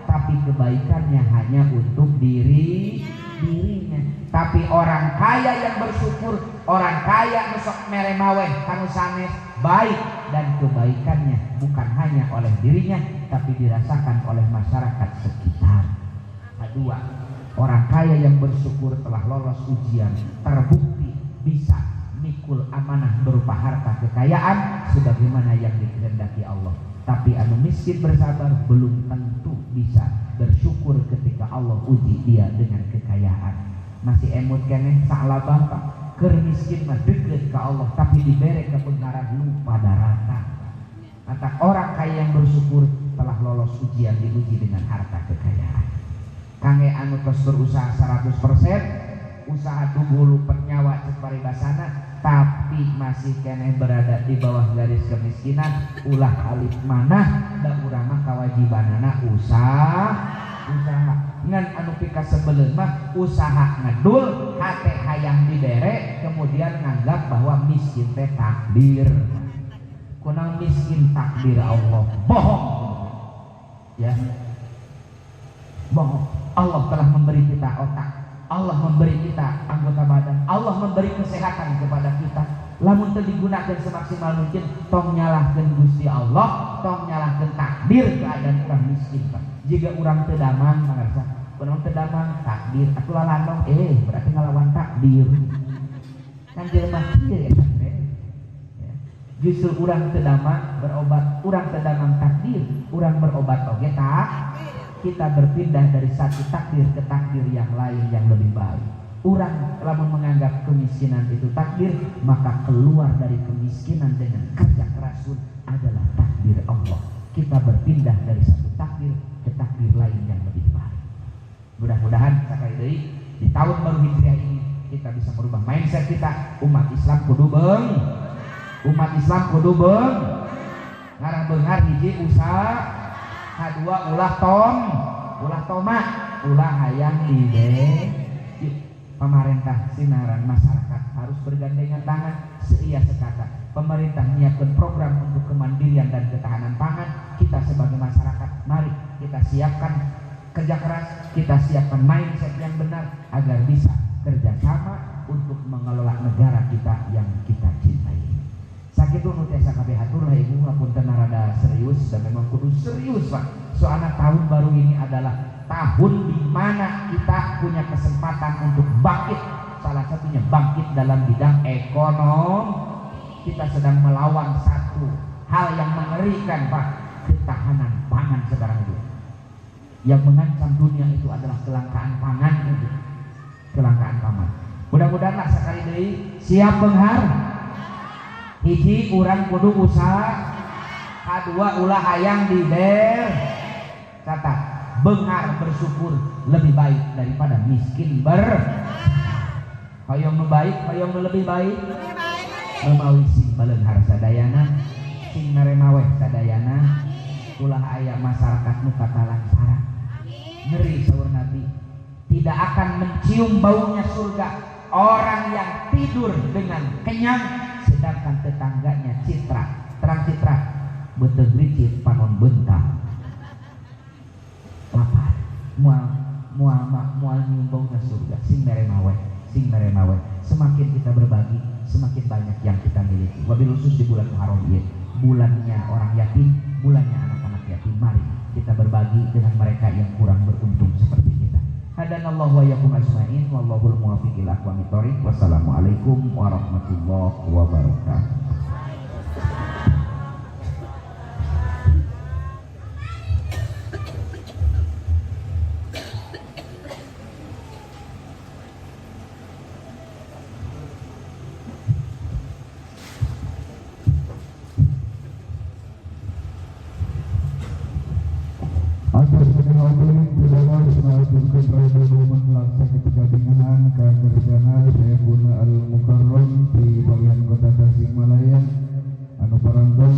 tapi kebaikannya hanya untuk dirinya. Tapi orang kaya yang bersyukur, orang kaya nusok meremaweh kanu sanes baik, dan kebaikannya bukan hanya oleh dirinya tapi dirasakan oleh masyarakat sekitar. Kedua, orang kaya yang bersyukur telah lolos ujian, terbukti bisa mikul amanah berupa harta kekayaan sebagaimana yang dikehendaki Allah. Tapi anu miskin bersabar belum tentu bisa bersyukur ketika Allah uji dia dengan kekayaan. Masih emut keneh salabah Pak, keur miskin mah deket ke Allah tapi dibere kebenaran lupa daratan. Kata orang kaya yang bersyukur telah lolos ujian, diuji dengan harta kekayaan. Kange anu tos berusaha 100%, usaha tubuh lupa nyawa cek paribasana, tapi masih keneh berada di bawah garis kemiskinan, ulah alif manah da urang mah kawajibanana usaha ngan anu pika sebeleun mah usaha ngedul hate hayang dibere, kemudian nganggap bahwa miskin teh takdir. Kunaon miskin takdir Allah? Bohong. Ya. Bohong. Allah telah memberi kita otak, Allah memberi kita anggota badan, Allah memberi kesehatan kepada kita. Lamun teu digunakeun semaksimal mungkin, tong nyalahkeun Gusti Allah, tong nyalahkeun takdir keadaan urang miskin Pak. Jika urang teu damang pangarsa, kunaon teu damang takdir, atuh lalandong berarti ngalawan takdir. Kan jelema kieu eta teh. Justru urang teu damang berobat, urang teu damang takdir, urang berobat oge tak. Kita berpindah dari satu takdir ke takdir yang lain yang lebih baik. Urang lamun menganggap kemiskinan itu takdir, maka keluar dari kemiskinan dengan kerja keras pun adalah takdir Allah. Kita berpindah dari satu takdir ke takdir lain yang lebih baik. Mudah-mudahan sekali deui di tahun baru Hijriah ini kita bisa merubah mindset kita. Umat Islam kudu beung, umat Islam kudu beung. Ngarang beunghar hiji usaha, kadua ulah toma, ulah hayang ide. Pemerintah sinaran masyarakat harus bergandengan tangan seuia sekata. Pemerintah menyiapkan program untuk kemandirian dan ketahanan pangan. Kita sebagai masyarakat, mari kita siapkan kerja keras, kita siapkan mindset yang benar agar bisa kerjasama untuk mengelola negara kita yang kita cintai. Sakitu nu tiasa kabeh hatur lah ibu, ngapunten rada serius dan memang kudu serius Pak. Soalnya tahun baru ini adalah tahun di mana kita punya kesempatan untuk bangkit. Salah satunya bangkit dalam bidang ekonomi. Kita sedang melawan satu hal yang mengerikan Pak, ketahanan pangan sekarang itu. Yang mengancam dunia itu adalah kelangkaan pangan itu. Kelangkaan pangan. Mudah-mudahanlah sekali deui siap beunghar. Hiji urang kudu usaha, kadua ulah hayang diber. Kata beunghar bersyukur lebih baik daripada miskin hoyong nu baik, hoyong nu lebih baik. Memawi sing baleunghar sadayana, sing naremaweh sadayana, ulah aya masyarakat nu katalangsara. Ngeri saur Nabi, tidak akan mencium baunya surga orang yang tidur dengan kenyang sedangkan tetangganya terang citra beuteuh licin panon beuntak. Lapar, mual nyumbaunya surga. Sing meremaweh. Semakin kita berbagi, semakin banyak yang kita miliki. Wabil khusus di bulan Muharram ini, bulannya orang yatim, bulannya anak-anak yatim. Mari kita berbagi dengan mereka yang kurang beruntung seperti kita. Hadanallahu wa iyyakum ajmain wallahul muwaffiq ila aqwamit thoriq. Wassalamualaikum warahmatullahi wabarakatuh. Atas penghormatan Tuhan Subhanahu melaksanakan kegabingan kegerjana saya Buna Al Mukarram di bagian kota Tasikmalaya anu parantos